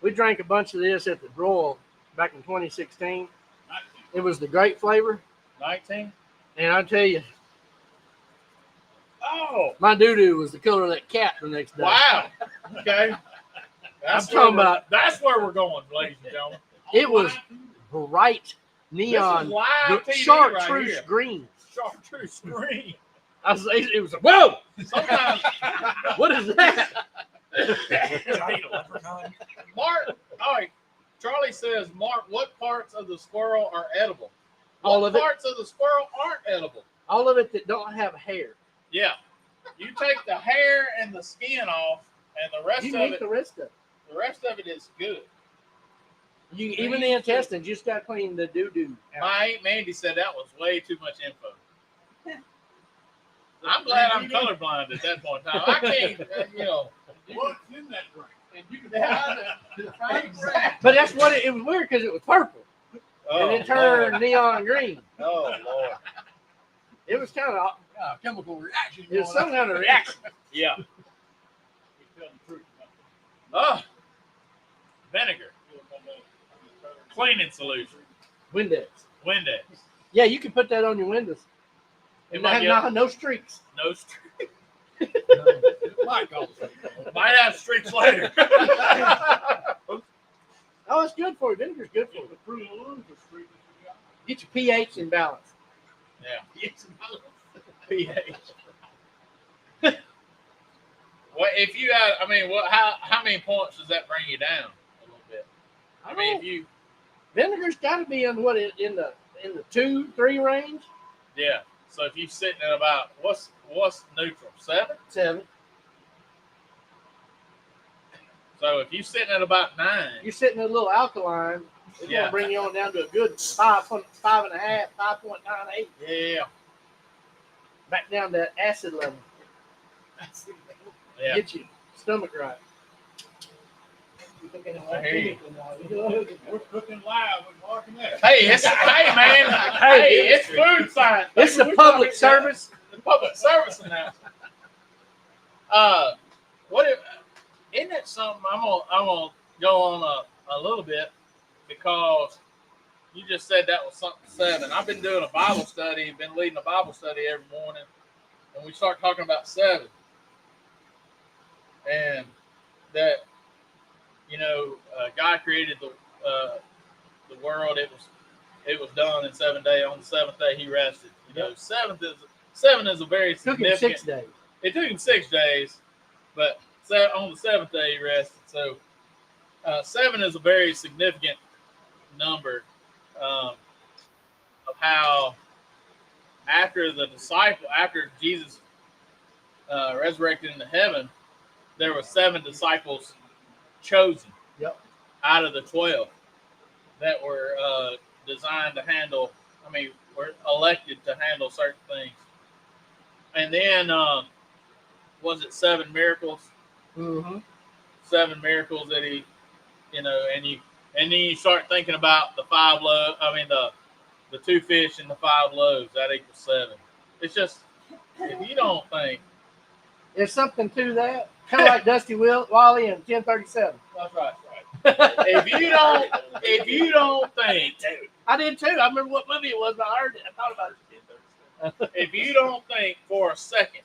We drank a bunch of this at the Broil back in 2016. It was the grape flavor. 19. And I'll tell you, Oh. my doo-doo was the color of that cat the next day. Wow. Okay. I'm talking about- That's where we're going, ladies and gentlemen. It was bright This is neon live TV chartreuse right here. green. Chartreuse green. I was, it was, whoa, Sometimes what is that? Mark, all right. Charlie says, Mark, what parts of the squirrel are edible? All What of it. parts of the squirrel aren't edible? All of it that don't have hair. Yeah. You take the hair and the skin off, and the rest You of can eat it, the rest of it. the rest of it is good. You, even the intestines, you just got to clean the doo-doo out. My Aunt Mandy said that was way too much info. I'm glad I'm colorblind at that point in time. I can't, What's in that drink? And you can find it. But that's what it was weird because it was purple and it turned neon green. Oh Lord. It was kind of Chemical reaction. it was some kind of reaction. Yeah. We tell the truth. Oh. Vinegar. Cleaning solution. Windex. Windex. Yeah, you can put that on your windows. It And might have get no streaks. no streak. Might call it. Might have streaks later. Oh, it's good for you. Vinegar's good for you. Get your pH in balance. Yeah. pH. What if you had? I mean, what? How many points does that bring you down a little bit? I mean, if you, Vinegar's got to be in in the 2-3 range. yeah. So if you're sitting at about what's neutral 7? 7. So if you're sitting at about 9, You're sitting at a little alkaline. It's Yeah. gonna bring you on down to a good 5.5, 5.98. yeah, Back down to that acid level. yeah. Get your stomach right. I hear you. We're cooking live with Mark and Ed. Hey, hey man, hey, it's food science. It's a We're public talking- service. The public service announcement. What if? Isn't it something? I'm gonna go on a little bit because you just said that was something 7. I've been doing a Bible study, been leading a Bible study every morning, and we start talking about 7, and that God created the world. It was done in 7 days. On the 7th day, He rested. Seven is a very Took him significant. 6 days. It took him 6 days, but on the 7th day he rested. So 7 is a very significant number of how after Jesus resurrected into heaven, there were 7 disciples chosen out of the 12 that were designed to handle. I mean, were elected to handle certain things. And then was it 7 miracles? Mm-hmm. 7 miracles that He, and then you start thinking about the 5 loaves. I mean the 2 fish and the 5 loaves. That equals 7. It's just if you don't think There's something to that. Kind of like Dusty Wally and 1037. that's right. If you don't think I did too. I remember what movie it was, but I heard it. I thought about it. if you don't think for a second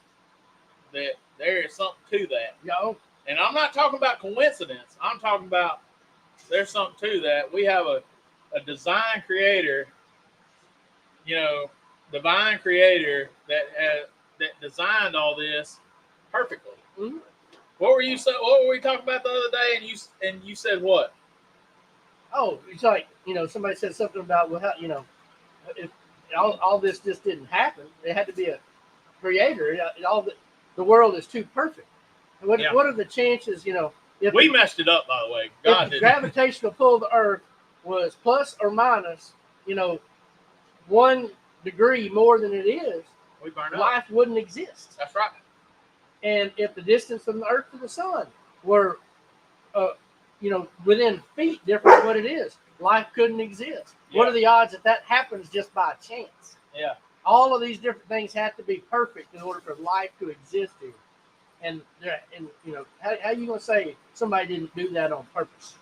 that there is something to that, Yo, and I'm not talking about coincidence. I'm talking about there's something to that. We have a design creator, divine creator that designed all this perfectly. Mhm. What were we talking about the other day? And you said what? oh, it's like somebody said something about if all this just didn't happen, it had to be a creator. The world is too perfect. What are the chances? If We messed it up, by the way. God if the did. gravitational pull of the Earth was plus or minus, 1 degree more than it is, We burned up. life wouldn't exist. That's right. And if the distance from the Earth to the Sun were, within feet different than what it is, life couldn't exist. What Yeah. are the odds that happens just by chance? Yeah. All of these different things have to be perfect in order for life to exist here. And how you gonna say somebody didn't do that on purpose?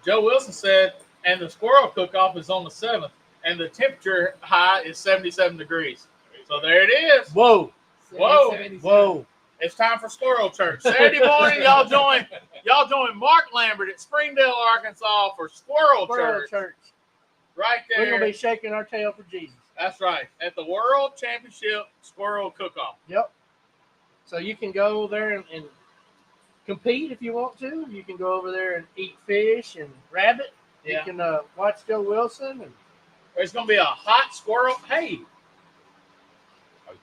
Joe Wilson said, and the squirrel cook-off is on the 7th, and the temperature high is 77 degrees. So there it is. Whoa, Whoa. whoa! It's time for Squirrel Church. Saturday morning, y'all join Mark Lambert at Springdale, Arkansas for Squirrel World Church. Church. Right We're gonna there. be shaking our tail for Jesus. That's right. At the World Championship Squirrel Cook-Off. Yep. So you can go there and compete if you want to. You can go over there and eat fish and rabbit. Yeah. You can watch Joe Wilson and There's going to be a hot squirrel. Hey,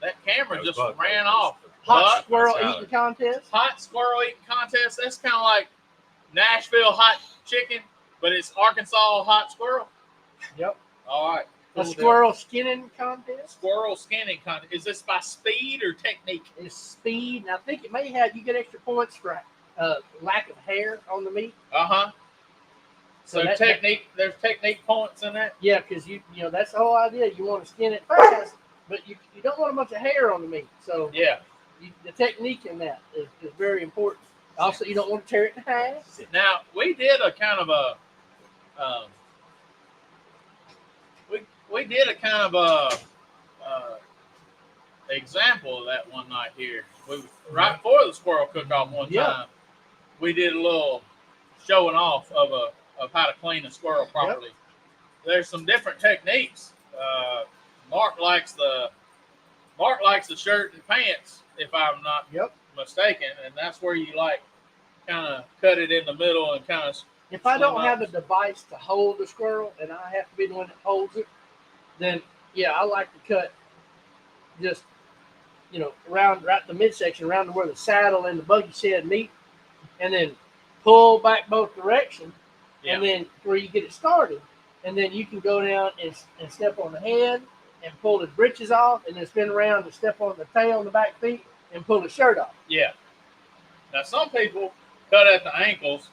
that camera just ran off. hot Buck, squirrel salad. eating contest. Hot squirrel eating contest. That's kind of like Nashville hot chicken, but it's Arkansas hot squirrel. Yep. All right. A cool squirrel skinning contest. Squirrel scanning contest. Is this by speed or technique? It's speed, and I think it may have you get extra points for lack of hair on the meat. Uh-huh. So that- technique, there's technique points in that? Yeah, because you know that's the whole idea. You want to skin it fast, but you don't want a bunch of hair on the meat. So Yeah. the technique in that is very important. Also, you don't want to tear it in half. Now, we did a kind of a we did a kind of a example of that one night here. Right before the squirrel cook-off one Yeah. time, we did a little showing off of how to clean a squirrel properly. There's some different techniques. Mark likes the shirt and pants, if I'm not mistaken, and that's where you kind of cut it in the middle and kind of. If I don't Slim have up. a device to hold the squirrel and I have to be the one that holds it, then yeah, I like to cut just around right the midsection, around to where the saddle and the buggy shed meet, and then pull back both directions, Yeah. and then where you get it started, and then you can go down and step on the head and pull the breeches off, and then spin around and step on the tail and the back feet and pull the shirt off. Yeah. Now some people cut at the ankles,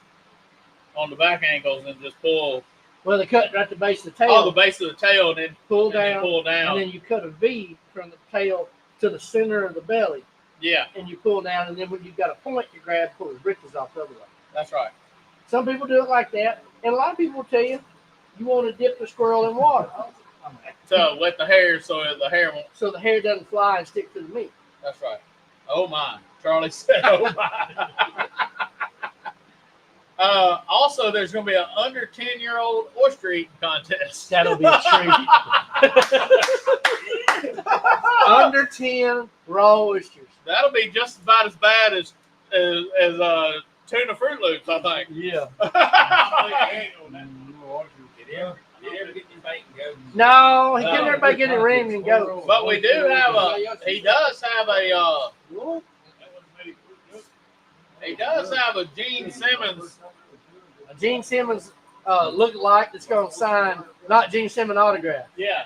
on the back ankles, and just pull Well, they cut right at the base of the tail, all the base of the tail, and then pull and then down, pull down. and then you cut a V from the tail to the center of the belly, Yeah, and you pull down, and then when you've got a point, you grab, pull the breeches off the other way. that's right. Some people do it like that, and a lot of people will tell you want to dip the squirrel in water So wet the hair so the hair won't. so the hair doesn't fly and stick to the meat. That's right. Oh my, Charlie said, "Oh my." Also, there's going to be an under 10-year-old oyster eating contest. That'll be a treat. Under 10 raw oysters. That'll be just about as bad as tuna Fruit Loops, I think. Yeah. Did you ever get your bait and go? No, he getting everybody getting ring and go. But we do have he does have a Gene Simmons. Gene Simmons look-alike that's going to sign, not Gene Simmons autograph. Yeah.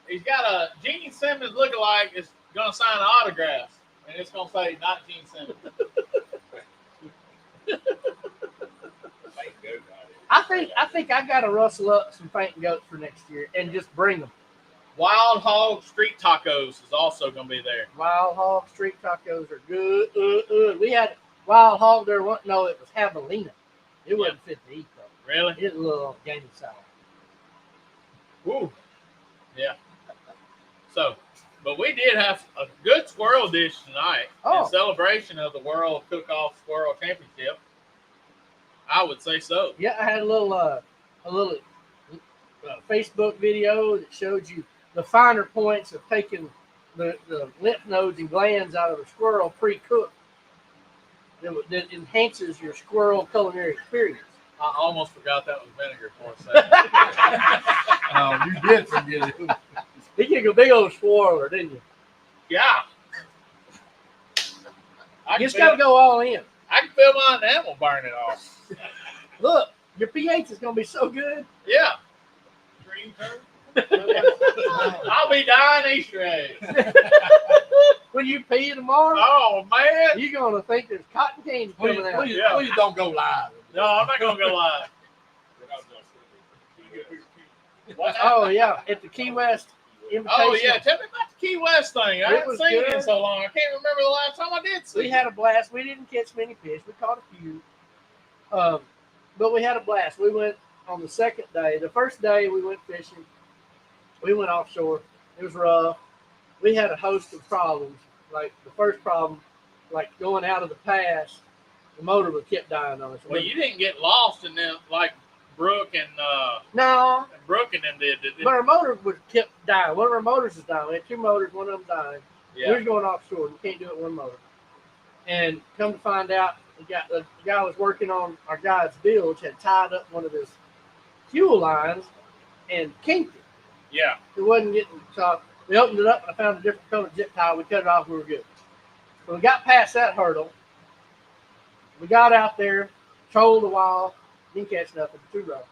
He's got a Gene Simmons lookalike is going to sign an autograph, and it's going to say not Gene Simmons. Bait and go got it. I think I got to rustle up some fainting goats for next year and just bring them. Wild Hog Street Tacos is also going to be there. Wild Hog street tacos are good. We had Wild Hog there once. No, it was javelina. It wasn't fit to eat though. Really? It was a little gamey sour. Ooh. Yeah. So, but we did have a good squirrel dish tonight in celebration of the World Cook-Off Squirrel Championship. I would say so. Yeah, I had a little Facebook video that showed you the finer points of taking the lymph nodes and glands out of a squirrel pre-cooked. That enhances your squirrel culinary experience. I almost forgot that was vinegar for a second. Oh, you did forget it. You get a big old swirler, didn't you? Yeah. You just got to go all in. I can feel my enamel burning off. Look, your pH is going to be so good. Yeah. Green curve? I'll be dying Easter eggs. When you pee tomorrow, Oh, man. you're going to think there's cotton candy coming out. Please don't go live. No, I'm not going to go live. What? Oh, yeah, at the Key West Invitational. Oh, yeah. Tell me about the Key West thing. I It haven't was seen it in good. so long. I can't remember the last time I did see We it. had a blast. We didn't catch many fish. We caught a few. But we had a blast. We went on the second day. The first day we went fishing. We went offshore. It was rough. We had a host of problems. Like the first problem, like going out of the pass, the motor would kept dying on us. Well, you didn't get lost in them like Brooke and No, them did they? but our motor would kept dying. One of our motors was dying. We had two motors. One of them died. We Yeah. was going offshore. You can't do it with one motor. And come to find out, the guy was working on our guy's bilge, had tied up one of his fuel lines and kinked it. Yeah. It wasn't getting so we opened it up and I found a different colored zip tie. We cut it off. We were good. When we got past that hurdle, we got out there, trolled a while, didn't catch nothing. Too rough.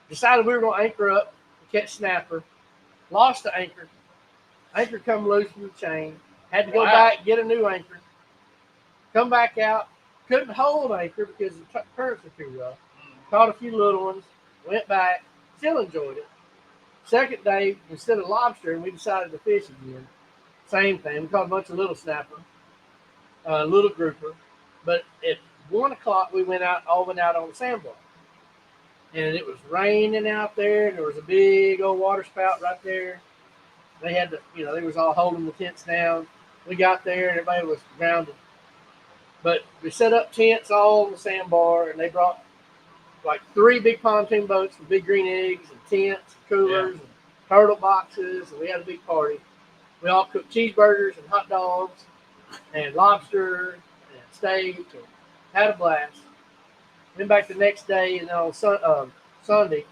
Decided we were going to anchor up to catch snapper. Lost the anchor. Anchor come loose from the chain. Had to go back, get a new anchor. Come back out. Couldn't hold anchor because the currents were too rough. Caught a few little ones. Went back. Still enjoyed it. Second day, instead of lobster, we decided to fish again. Same thing. We caught a bunch of little snapper, little grouper. But at 1 o'clock, we went out on the sandbar. And it was raining out there. There was a big old water spout right there. They had to, they was all holding the tents down. We got there and everybody was grounded. But we set up tents all on the sandbar, and they brought like 3 big pontoon boats with big green eggs and tents and coolers and turtle boxes, and we had a big party. We all cooked cheeseburgers and hot dogs and lobster and steak and had a blast. Then back the next day, and on Sunday,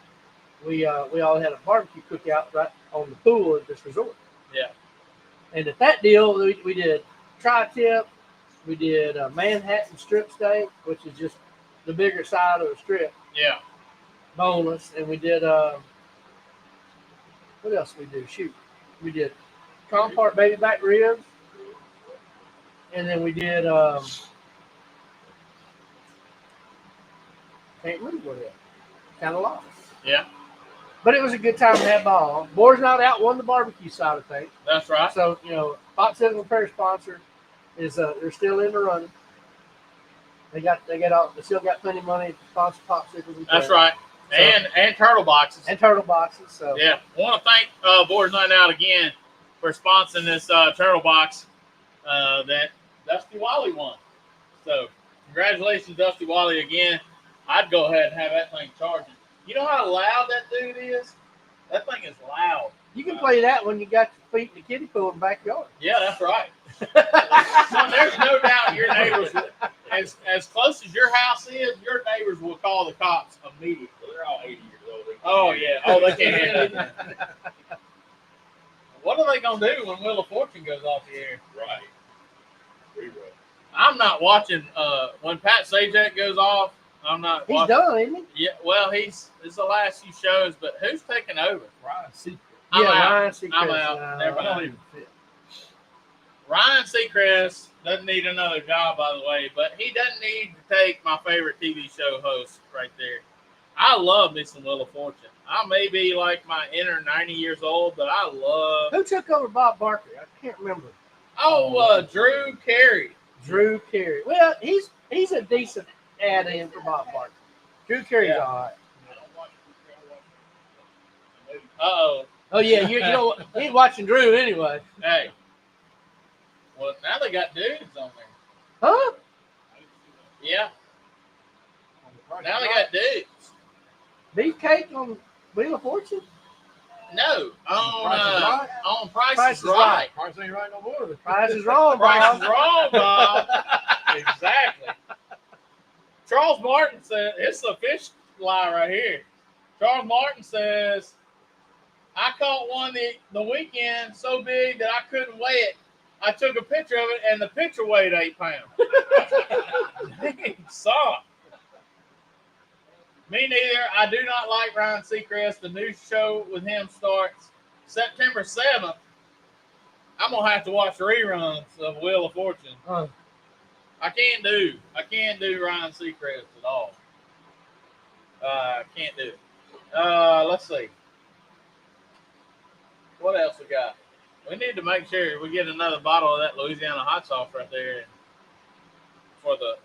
we all had a barbecue cookout right on the pool at this resort. Yeah. And at that deal, we did tri-tip, we did a Manhattan strip steak, which is just the bigger side of the strip. Yeah. Boneless. And we did, what else we do? Shoot. We did Compart baby back ribs. And then we did, can't remember what else. Kind of lost. Yeah. But it was a good time to have ball. Boar's Not Out won the barbecue side of things. That's right. So, Pot Citizen Repair sponsor is they're still in the running. They still got plenty of money to sponsor Popsicles Repair. That's right. So, and turtle boxes. and turtle boxes. So Yeah. I want to thank Boards Not Out again for sponsoring this turtle box that Dusty Wally won. So congratulations, Dusty Wally, again. I'd go ahead and have that thing charging. You know how loud that dude is? That thing is loud. you can play that when you got your feet in the kiddie pool in the backyard. Yeah, that's right. So there's no doubt your neighbors, as close as your house is, your neighbors will call the cops immediately. They're all 80 years old. They Oh, yeah. Oh, they can't handle it. What are they going to do when Wheel of Fortune goes off the air? Right. Rerun. I'm not watching when Pat Sajak goes off. I'm not He's watching. done, isn't he? Yeah, well, it's the last few shows, but who's taking over? Ryan Seacrest. I'm out. Ryan Seacrest. I'm out. Never I don't mind. even fit. Ryan Seacrest doesn't need another job, by the way, but he doesn't need to take my favorite TV show host right there. I love me some Wheel of Fortune. I may be like my inner 90 years old, but I love. Who took over Bob Barker? I can't remember. Drew Carey. Drew Carey. Well, he's a decent add-in for Bob Barker. Drew Carey's Yeah. all right. Uh-oh. Oh yeah, you ain't watching Drew anyway, Hey. Well, now they got dudes on there. huh? Yeah. Now they got dudes. Beefcake on Wheel of Fortune? No, on Price Price is is Right. Price ain't right no more. Price is wrong, Price Bob. is wrong, Bob. Exactly. Charles Martin said, it's a fish lie right here. Charles Martin says, I caught one the weekend so big that I couldn't weigh it. I took a picture of it, and the picture weighed 8 pounds. Dang, son. Me neither. I do not like Ryan Seacrest. The new show with him starts September 7th. I'm going to have to watch reruns of Wheel of Fortune. Huh. I can't do Ryan Seacrest at all. Can't do it. Let's see. What else we got? We need to make sure we get another bottle of that Louisiana hot sauce right there for the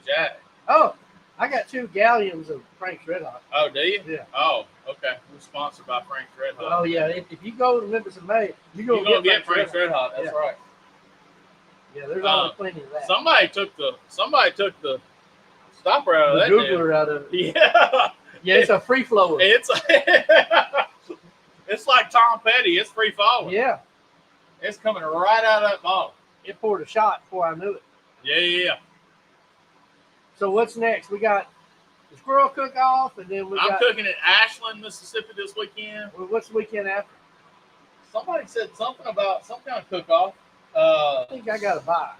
Jack. Oh, I got 2 galleons of Frank's Red Hot. Oh, do you? Yeah. Oh, okay. We're sponsored by Frank's Red Hot. Oh yeah, if you go to Memphis in May, you're You're gonna gonna get Frank's Red Red Hot. That's Yeah. right. Yeah, there's always plenty of that. Somebody took the stopper out of The that. Dude. Googler out of it. Yeah. Yeah, it's a free flower. It's it's like Tom Petty. It's free falling. Yeah, It's coming right out of that bottle. it poured a shot before I knew it. Yeah. So what's next? We got the squirrel cook-off, and then we I'm got cooking at Ashland, Mississippi this weekend. what's the weekend after? Somebody said something about some kind of cook-off. I think I got to buy.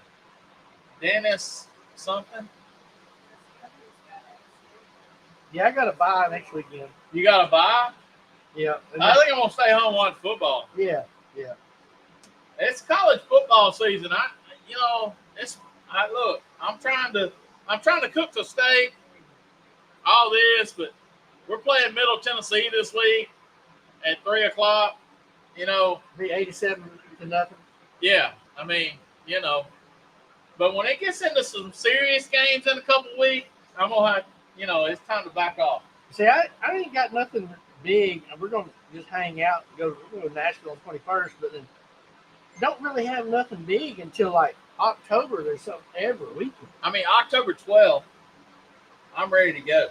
Dennis something. Yeah, I got to buy next weekend. You got to buy? Yeah. I think I'm gonna stay home and watch football. Yeah. It's college football season. I'm trying to cook the steak, all this, but we're playing Middle Tennessee this week at 3:00. You know, Be 87-0. yeah. I mean, you know, but when it gets into some serious games in a couple weeks, I'm gonna have, it's time to back off. See, I ain't got nothing big. We're gonna just hang out. We're going to Nashville on 21st, but then don't really have nothing big until like October. There's something every weekend. I mean, October 12th, I'm ready to go.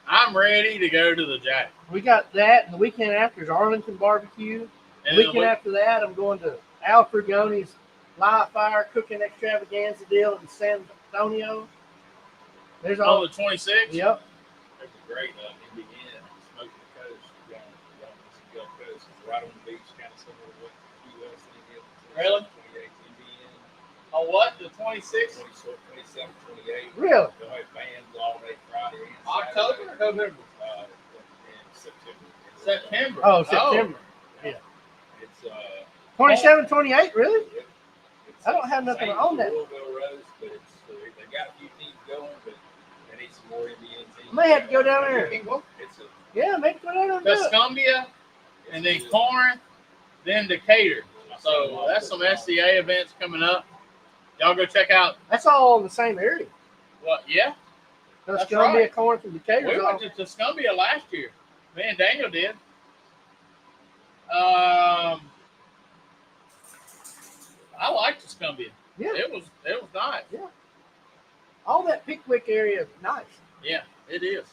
I'm ready to go to the Jack. We got that, and the weekend after is Arlington barbecue. The And weekend after that, I'm going to Al Frugoni's live fire cooking extravaganza deal in San Antonio. There's all. on the 26th. Yep. There's a great Indiana smoking the coast down the Gulf Coast. It's right on the beach, kind of similar to what the U.S. thing is. Really? 28 Indiana, On what? The 26th? 27, 28. Really? They'll have bands all day Friday and October or Saturday. November? In September. September. Oh, September. It's 27, 28, really? It's I don't have nothing same on as that. Louisville Roast, but they got a few teams going, but they need some more Indian teams. I may have to go down there. It's Yeah, maybe go down there and do it. Tuscumbia, and then Corinth, then Decatur. So that's some SCA events coming up. Y'all go check out That's all in the same area. what? Yeah, That's That's going to be a right. corn from Decatur. we went to Tuscumbia last year. Me and Daniel did. I liked Tuscumbia. Yeah. It was nice. All that Pickwick area is nice. Yeah, it is.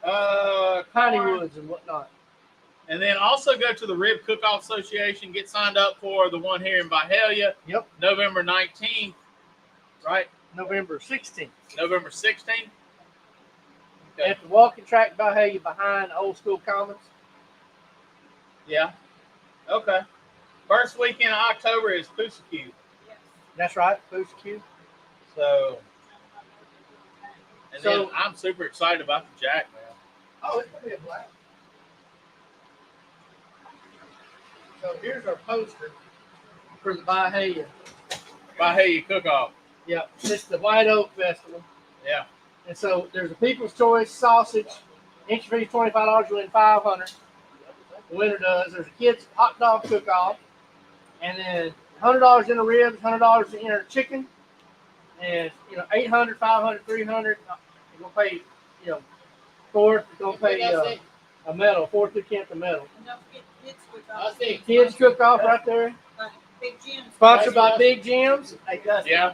Piney Corinth. Woods and whatnot. And then also go to the Rib Cook-Off Association. Get signed up for the one here in Byhalia. Yep. November 19th, right? November 16th. November 16th. Okay. At the walking track Byhalia behind Old School Commons. Yeah. Okay. First weekend of October is Pusacue. That's right, Booster Q. So, and then So- I'm super excited about the Jack, man. Oh, it's going to be a black. So here's our poster for the Byhalia. Byhalia Cook-Off. Yep, this is the White Oak Festival. Yeah. And so there's a People's Choice sausage. Entry fee is $25, you win $500. The winner does. There's a kids hot dog cook-off. And then $100 in the ribs, $100 in the chicken. And, $800, $500, $300. You're going to pay, fourth. You're going to pay a medal, 4th through 10th a medal. Kids cook-off right there. Big Jim. Sponsored by Big Jim's. Yeah.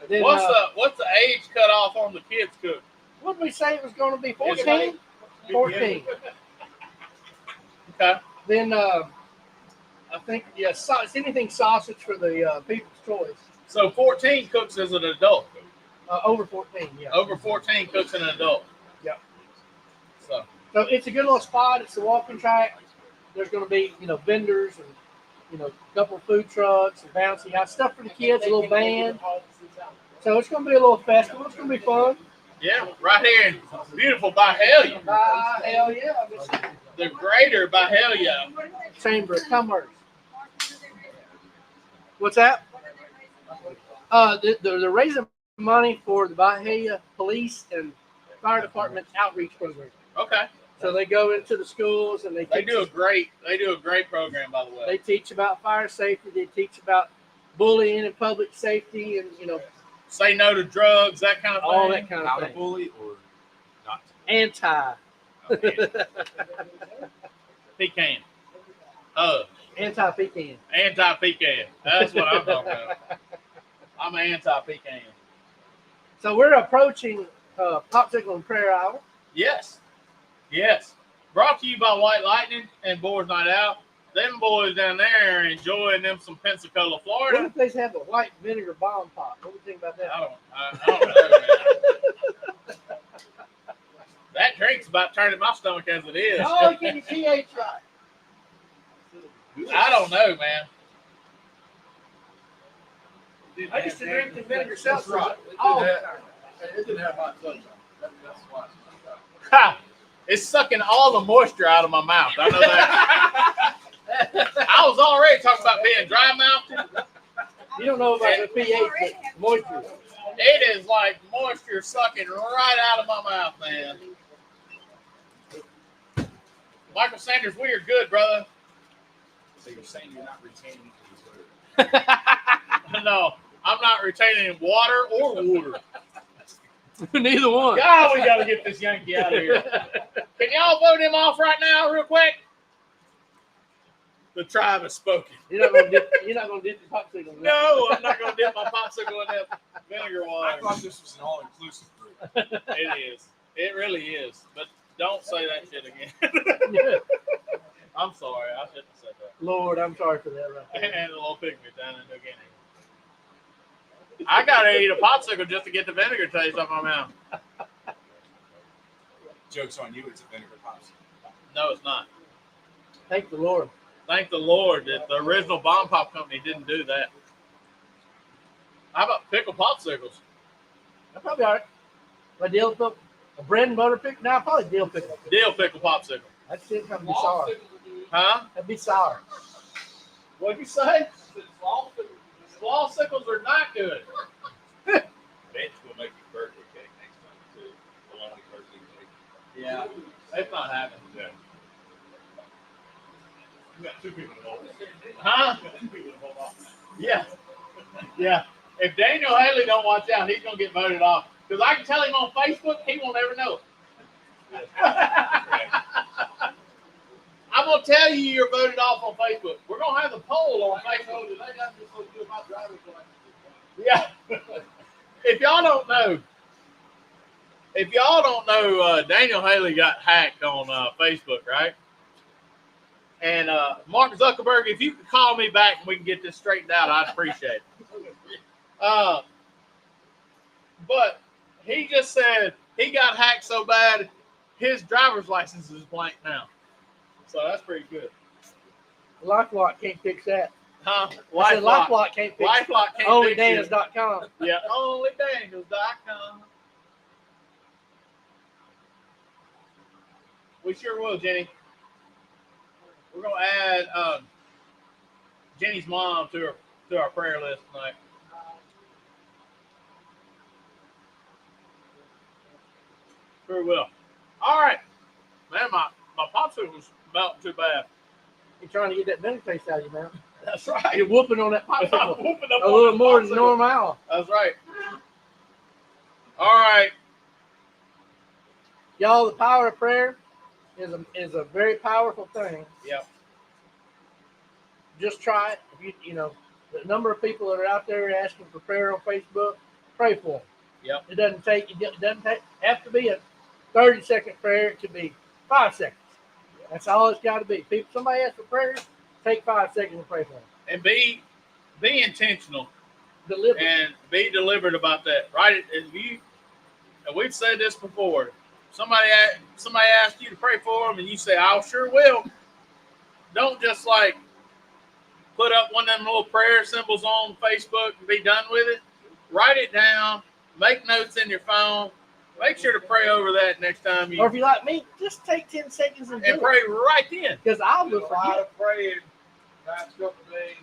Then, What's the age cutoff on the kids cook? what did we say it was going to be? 14? 14. Okay. Then I think it's anything sausage for the People's Choice. So 14 cooks as an adult. Over 14, yeah. Over 14 cooks as an adult. Yep. So So it's a good little spot. It's the walking track. There's going to be vendors and a couple of food trucks and bouncy house stuff for the kids, a little band. So it's going to be a little festival. It's going to be fun. yeah, right here in beautiful Byhalia. Hell yeah! The greater Byhalia. Chamber of Commerce. What's that? They're raising money for the Byhalia Police and Fire Department outreach program. Okay. So they go into the schools and They teach do a great program, by the way. They teach about fire safety. They teach about bullying and public safety, and Say no to drugs, that kind of thing. all that kind How of to thing. bully or not Anti, to? Pecan. anti-pecan. Anti-pecan. That's what I'm talking about. I'm anti-pecan. So we're approaching Popsicle and Prayer Hour. Yes. Yes. Brought to you by White Lightning and Boys Night Out. Them boys down there are enjoying them some Pensacola, What Florida. if they have a white vinegar bomb pot? What do you think about that? I don't know, man. That drink's about turning my stomach as it is. Oh, get your pH right. I don't know, man. I used to drink the vinegar seltzer Right. all the time. It didn't have hot sunshine. That's why. Ha! It's sucking all the moisture out of my mouth. I know that. I was already talking about being dry mouthed. You don't know about the pH, but moisture. It is like moisture sucking right out of my mouth, man. Michael Sanders, we are good, brother. So you're saying you're not retaining these words? No, I'm not retaining water or water. Neither one. God, we got to get this Yankee out of here. Can y'all vote him off right now, real quick? The tribe has spoken. You're not gonna dip the popsicle. No, I'm not going to dip my popsicle in that vinegar I water. thought this was an all-inclusive group. It is. It really is. But don't say that shit again. I'm sorry. I shouldn't have said that. Lord, I'm sorry for that right there. And a little pigment down in the beginning. I gotta eat a popsicle just to get the vinegar taste off my mouth. Joke's on you, it's a vinegar popsicle. No, it's not. Thank the Lord. Thank the Lord that the original Bomb Pop company didn't do that. How about pickle popsicles? That's probably all right. A dill pickle, a bread and butter pickle. Now probably dill pickle. Dill pickle popsicle. That shit kind of be sour. Huh? That'd be sour. What'd you say? Slawsicles are not good. Bench will make you birthday cake next time too. Bologna birthday cake. Yeah, it's not happening. Yeah. You got two people involved. Huh? You got two people involved. Yeah. Yeah. If Daniel Haley don't watch out, he's gonna get voted off. Because I can tell him on Facebook, he won't ever know it. I'm gonna tell you you're voted off on Facebook. We're gonna have the poll on Facebook. Yeah. If y'all don't know, Daniel Haley got hacked on Facebook, right? And Mark Zuckerberg, if you could call me back and we can get this straightened out, I'd appreciate it. But he just said he got hacked so bad, his driver's license is blank now. So that's pretty good. LifeLock can't fix that. Huh? I said LifeLock can't fix it. LifeLock can't fix it. OnlyDaniels.com. Yeah, OnlyDaniels.com. We sure will, Jenny. We're gonna add Jenny's mom to our prayer list tonight. Sure will. All right, man. My popsicle's melting too bad. You're trying to get that vinegar taste out of your mouth. That's right. You're whooping on that I'm popsicle whooping up a on little the more than popsicle. normal. That's right. All right. Y'all, the power of prayer is a very powerful thing. Yep. Just try it. If you know the number of people that are out there asking for prayer on Facebook, pray for them. Yep. It doesn't have to be a 30-second prayer. It could be 5 seconds. That's all it's got to be. People, somebody asks for prayer, take 5 seconds and pray for them. And be intentional. Deliver. And be deliberate about that, right? And we've said this before. Somebody asks you to pray for them, and you say, "I sure will." Don't just like put up one of them little prayer symbols on Facebook and be done with it. Write it down. Make notes in your phone. Make sure to pray over that next time Or if you like me, just take 10 seconds and and pray right then. Because I'll A be lot forget. of praying last couple of days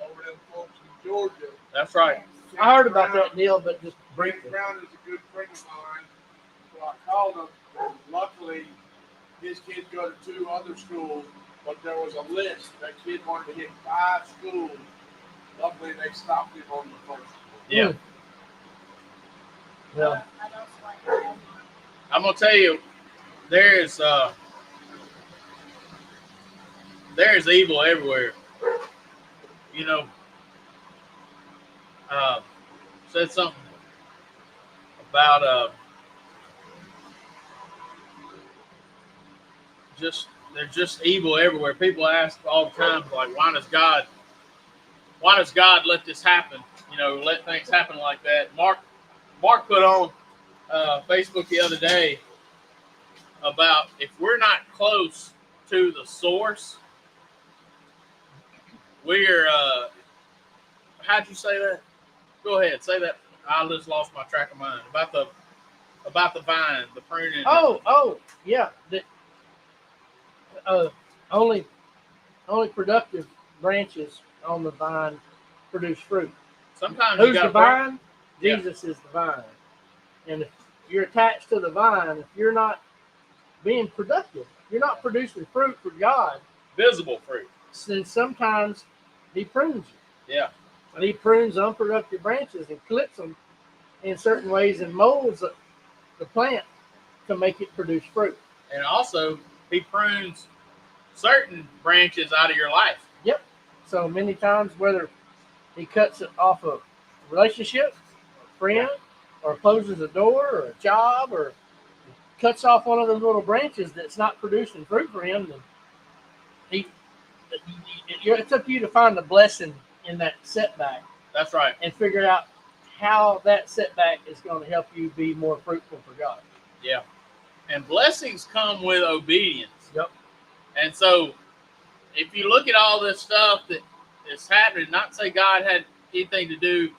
over them folks in Georgia. That's right. I heard about that deal, but just Brent briefly. Brown is a good friend of mine, so I called him. Luckily, his kids go to 2 other schools, but there was a list. That kid wanted to hit 5 schools. Luckily, they stopped him on the first school. Yeah. Yeah. I'm gonna tell you, there's evil everywhere. You know, said something about there's just evil everywhere. People ask all the time, like, why does God let this happen? You know, let things happen like that. Mark put on Facebook the other day about if we're not close to the source, we're how'd you say that? Go ahead, say that. I just lost my track of mind about about the vine, the pruning. Oh, yeah. Only productive branches on the vine produce fruit. Sometimes you Who's got the vine? Yeah. Jesus is the vine. And if you're attached to the vine, if you're not being productive, you're not producing fruit for God, visible fruit. then sometimes He prunes you. Yeah. And He prunes unproductive branches and clips them in certain ways and molds the plant to make it produce fruit. And also, He prunes certain branches out of your life. Yep. So many times, whether He cuts it off a relationship, a friend, or closes a door, or a job, or cuts off one of those little branches that's not producing fruit for Him, then it's up to you to find the blessing in that setback. That's right. And figure out how that setback is going to help you be more fruitful for God. Yeah. And blessings come with obedience. Yep. And so, if you look at all this stuff that is happening, not to say God had anything to do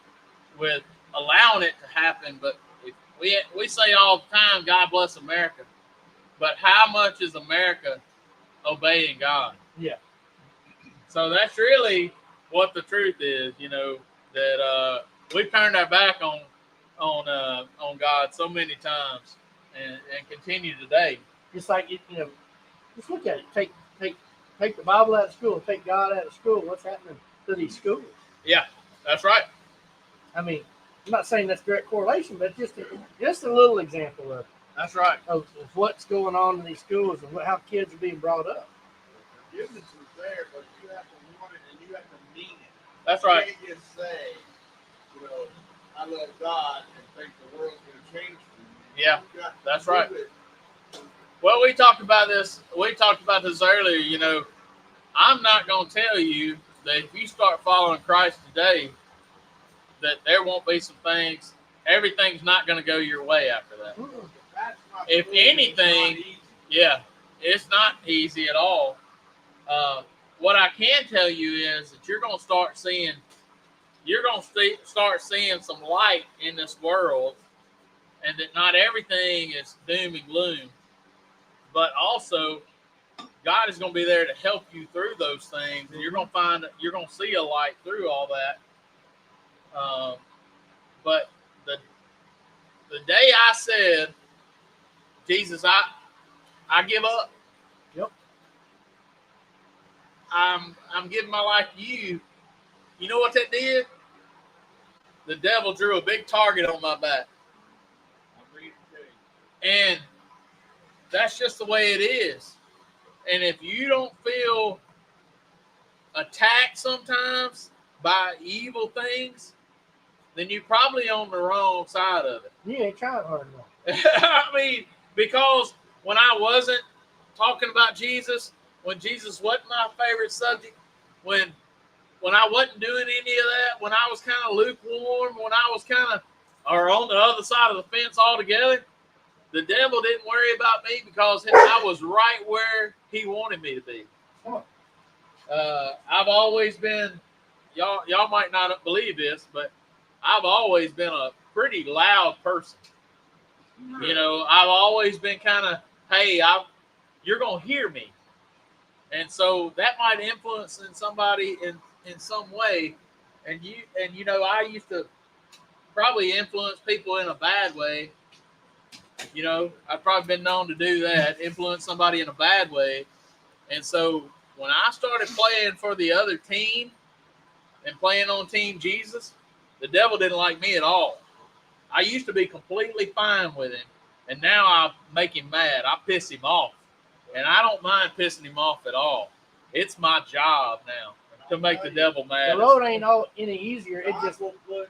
with allowing it to happen, but we say all the time, God bless America. But how much is America obeying God? Yeah. So that's really what the truth is, that we've turned our back on God so many times and continue today. Just like just look at it. Take the Bible out of school and take God out of school. What's happening to these schools? Yeah, that's right. I mean, I'm not saying that's direct correlation, but just a little example of That's right. Of what's going on in these schools and how kids are being brought up. Forgiveness is there, but you have to want it and you have to mean it. That's right. You can't just say, I love God and think the world's going to change for you. Yeah, You got to that's do right. it. Well, we talked about this. We talked about this earlier. I'm not going to tell you that if you start following Christ today, that there won't be some things. Everything's not going to go your way after that. That's not If true. It's anything, not easy. Yeah, it's not easy at all. What I can tell you is that you're going to start seeing some light in this world, and that not everything is doom and gloom, but also God is going to be there to help you through those things, and you're going to see a light through all that. But the day I said, Jesus, I give up. Yep. I'm giving my life to you. You know what that did? The devil drew a big target on my back. And that's just the way it is. And if you don't feel attacked sometimes by evil things, then you're probably on the wrong side of it. You ain't trying hard enough. I mean, because when I wasn't talking about Jesus, when Jesus wasn't my favorite subject, when I wasn't doing any of that, when I was kind of lukewarm, when I was or on the other side of the fence altogether, the devil didn't worry about me because I was right where he wanted me to be. I've always been, y'all might not believe this, but I've always been a pretty loud person. I've always been hey, you're going to hear me. And so that might influence in somebody in some way. And I used to probably influence people in a bad way. I've probably been known to do that, influence somebody in a bad way. And so when I started playing for the other team and playing on Team Jesus, the devil didn't like me at all. I used to be completely fine with him, and now I make him mad. I piss him off, and I don't mind pissing him off at all. It's my job now to make the devil mad. The road ain't any easier. It God just will put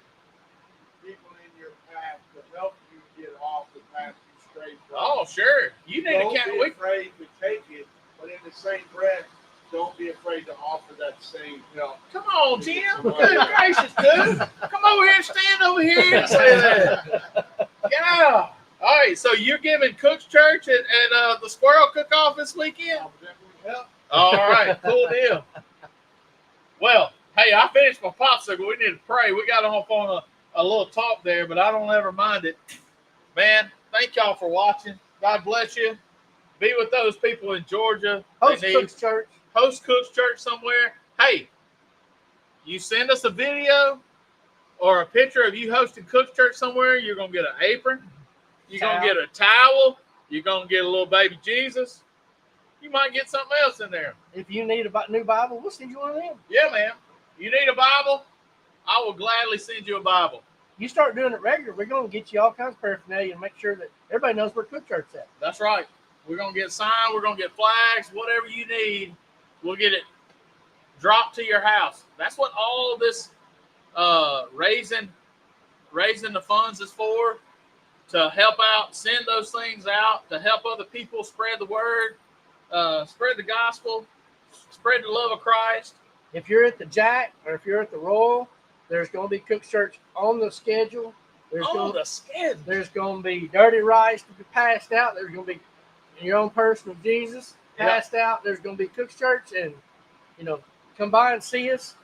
people in your path to help you get off the path you strayed from. Oh, sure. You need Don't to be afraid to take it, but in the same breath, don't be afraid to offer that same help. Come on, Jim. Good gracious, dude. Come over here and stand over here and say that. Yeah. All right, so you're giving Cook's Church and the Squirrel Cook-Off this weekend? I'll definitely help. All right, cool deal. Well, hey, I finished my popsicle. We need to pray. We got off on a little talk there, but I don't ever mind it. Man, thank y'all for watching. God bless you. Be with those people in Georgia. Host They need- Cook's Church. host Cook's Church somewhere. Hey, you send us a video or a picture of you hosting Cook's Church somewhere, you're going to get an apron. You're going to get a towel. You're going to get a little baby Jesus. You might get something else in there. If you need a new Bible, we'll send you one of them. Yeah, man. You need a Bible? I will gladly send you a Bible. You start doing it regular, we're going to get you all kinds of paraphernalia and make sure that everybody knows where Cook Church's at. That's right. We're going to get signs. We're going to get flags. Whatever you need, we'll get it dropped to your house. That's what all this raising the funds is for, to help out, send those things out, to help other people spread the word, spread the gospel, spread the love of Christ. If you're at the Jack or if you're at the Royal, there's going to be Cook's Church on the schedule. There's On going, the schedule. there's going to be dirty rice to be passed out. There's going to be your own person of Jesus passed out. There's going to be Cook's Church, and come by and see us.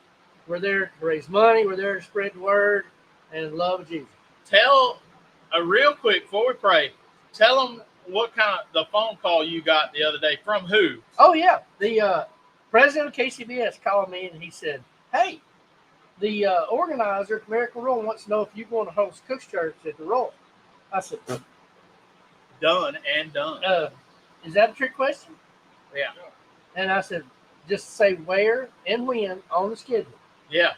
We're there to raise money. We're there to spread the word and love of Jesus. Tell real quick before we pray. Tell them what kind of the phone call you got the other day from who. Oh yeah, the president of KCBS called me and he said, "Hey, the organizer at American Royal wants to know if you want to host Cook's Church at the Royal." I said, Done and done. "Is that a trick question?" Yeah. And I said, "Just say where and when on the schedule, Yeah.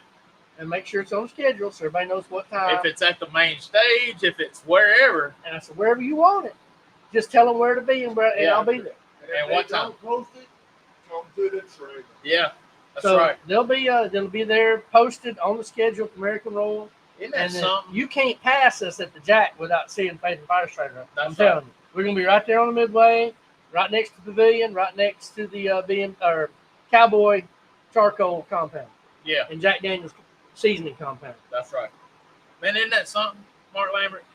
and make sure it's on the schedule so everybody knows what time." If it's at the main stage, if it's wherever, And I said, "Wherever you want it, just tell them where to be and Yeah. I'll be there." And if what they time? don't post it, come to the trailer. yeah, that's So right. they'll be there posted on the schedule at American Royal. Isn't that And then something? you can't pass us at the Jack without seeing Faith and Fire Strider. I'm That's telling you, we're gonna be right there on the Midway, right next to the Pavilion, right next to the Cowboy Charcoal compound Yeah, and Jack Daniel's seasoning compound. that's right. Man, isn't that something, Mark Lambert?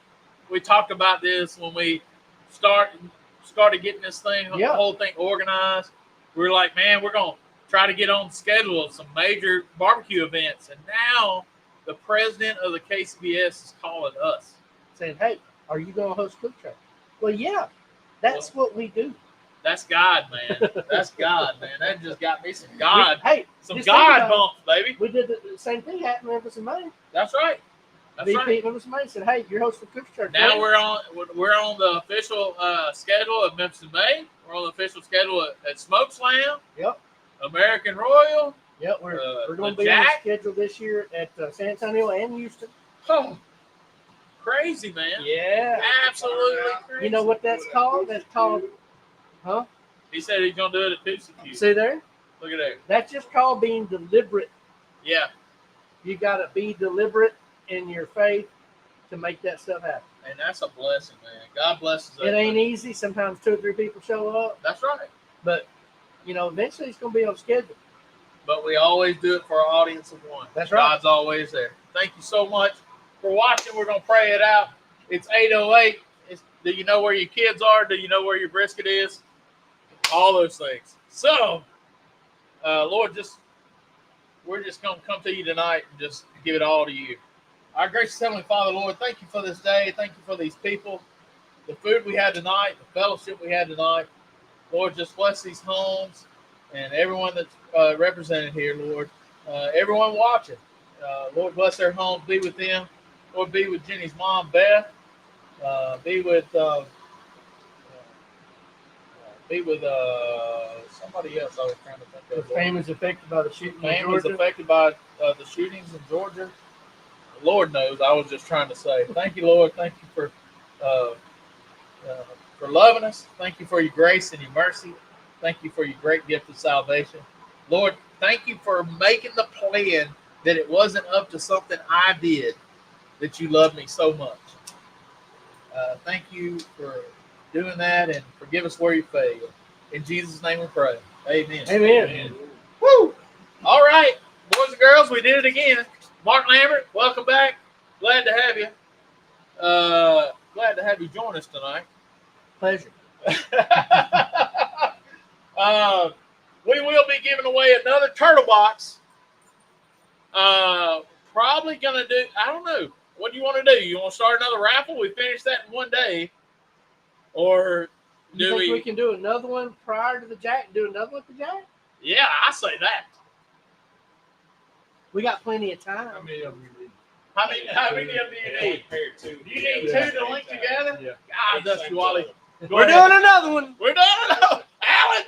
We talked about this when we started getting this thing, Yeah. the whole thing organized. We were like, man, we're gonna try to get on the schedule of some major barbecue events, and now the president of the KCBS is calling us. Saying, "Hey, are you gonna host Cook Church?" Well, yeah, that's what we do. That's God, man. That's God, man. That just got me some God, Hey, some just think God about it. bumps, baby. We did the same thing at Memphis and Maine. That's right. That's VP right. at Memphis and Maine said, "Hey, you're hosting Cook Church." Now right?" we're on the official schedule of Memphis and May. We're on the official schedule at Smoke Slam. Yep. American Royal. Yep, we're going to the be on the Jack? schedule this year at San Antonio and Houston. Oh, crazy, man. Yeah. Absolutely crazy. You know what that's called? That's called, He said he's gonna do it at Tuesday. see there? Look at that. That's just called being deliberate. Yeah, You got to be deliberate in your faith to make that stuff happen. and that's a blessing, man. God blesses us. It ain't easy. Sometimes 2 or 3 people show up, That's right. but eventually it's going to be on schedule. But we always do it for our audience of one. That's right. God's always there. Thank you so much for watching. We're going to pray it out. It's 8:08. Do you know where your kids are? Do you know where your brisket is? All those things. So, Lord, we're just going to come to you tonight and just give it all to you. Our gracious Heavenly Father, Lord, thank you for this day. Thank you for these people, the food we had tonight, the fellowship we had tonight. Lord, just bless these homes and everyone that's represented here, Lord. Everyone watching. Lord, bless their homes. Be with them. Lord, be with Jenny's mom, Beth. Be with somebody else I was trying to think The of. Lord. family's affected by the shooting in Families Georgia. affected by the shootings in Georgia. The Lord knows. I was just trying to say, thank you, Lord. Thank you for loving us. Thank you for your grace and your mercy. Thank you for your great gift of salvation. Lord, thank you for making the plan that it wasn't up to something I did, that you love me so much. Thank you for doing that, and forgive us where you fail. In Jesus' name we pray. Amen. Amen. Woo! All right, boys and girls, we did it again. Mark Lambert, welcome back. Glad to have you. Glad to have you join us tonight. Pleasure. We will be giving away another turtle box. Probably gonna do. I don't know. What do you want to do? You want to start another raffle? We finished that in one day. Or You do think we we? can do another one prior to the Jack? Do another one for Jack? Yeah, I say that. We got plenty of How time. many of them you need? How many of them do you need? Pair two. Do you need two to link together? Yeah. God, Dusty Wally. Go We're ahead. doing another one. We're done. Alan.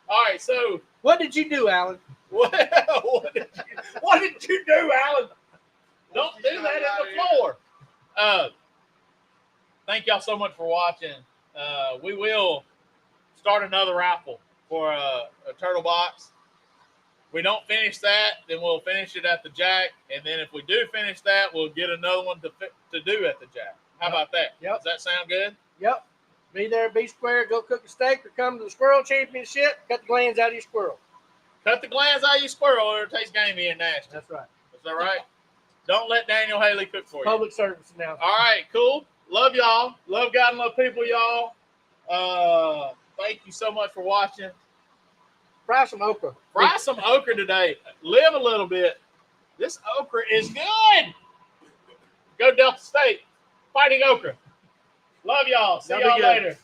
All right. So What did you do, Alan? what did you do, Alan? Don't do that in the floor. Thank y'all so much for watching. We will start another raffle for a turtle box. If we don't finish that, then we'll finish it at the Jack. And then if we do finish that, we'll get another one to do at the Jack. How about that? Yep. Does that sound good? Yep. Be there, be square, go cook a steak, or come to the Squirrel Championship, cut the glands out of your squirrel. Cut the glands out of your squirrel or it tastes gamey and nasty. That's right. Is that right? Don't let Daniel Haley cook for you. Public service announcement. All right, cool. Love y'all. Love God and love people, y'all. Thank you so much for watching. Fry some okra. Fry some okra today. Live a little bit. This okra is good. Go Delta State. Fighting okra. Love y'all. See Y'all be y'all good. later.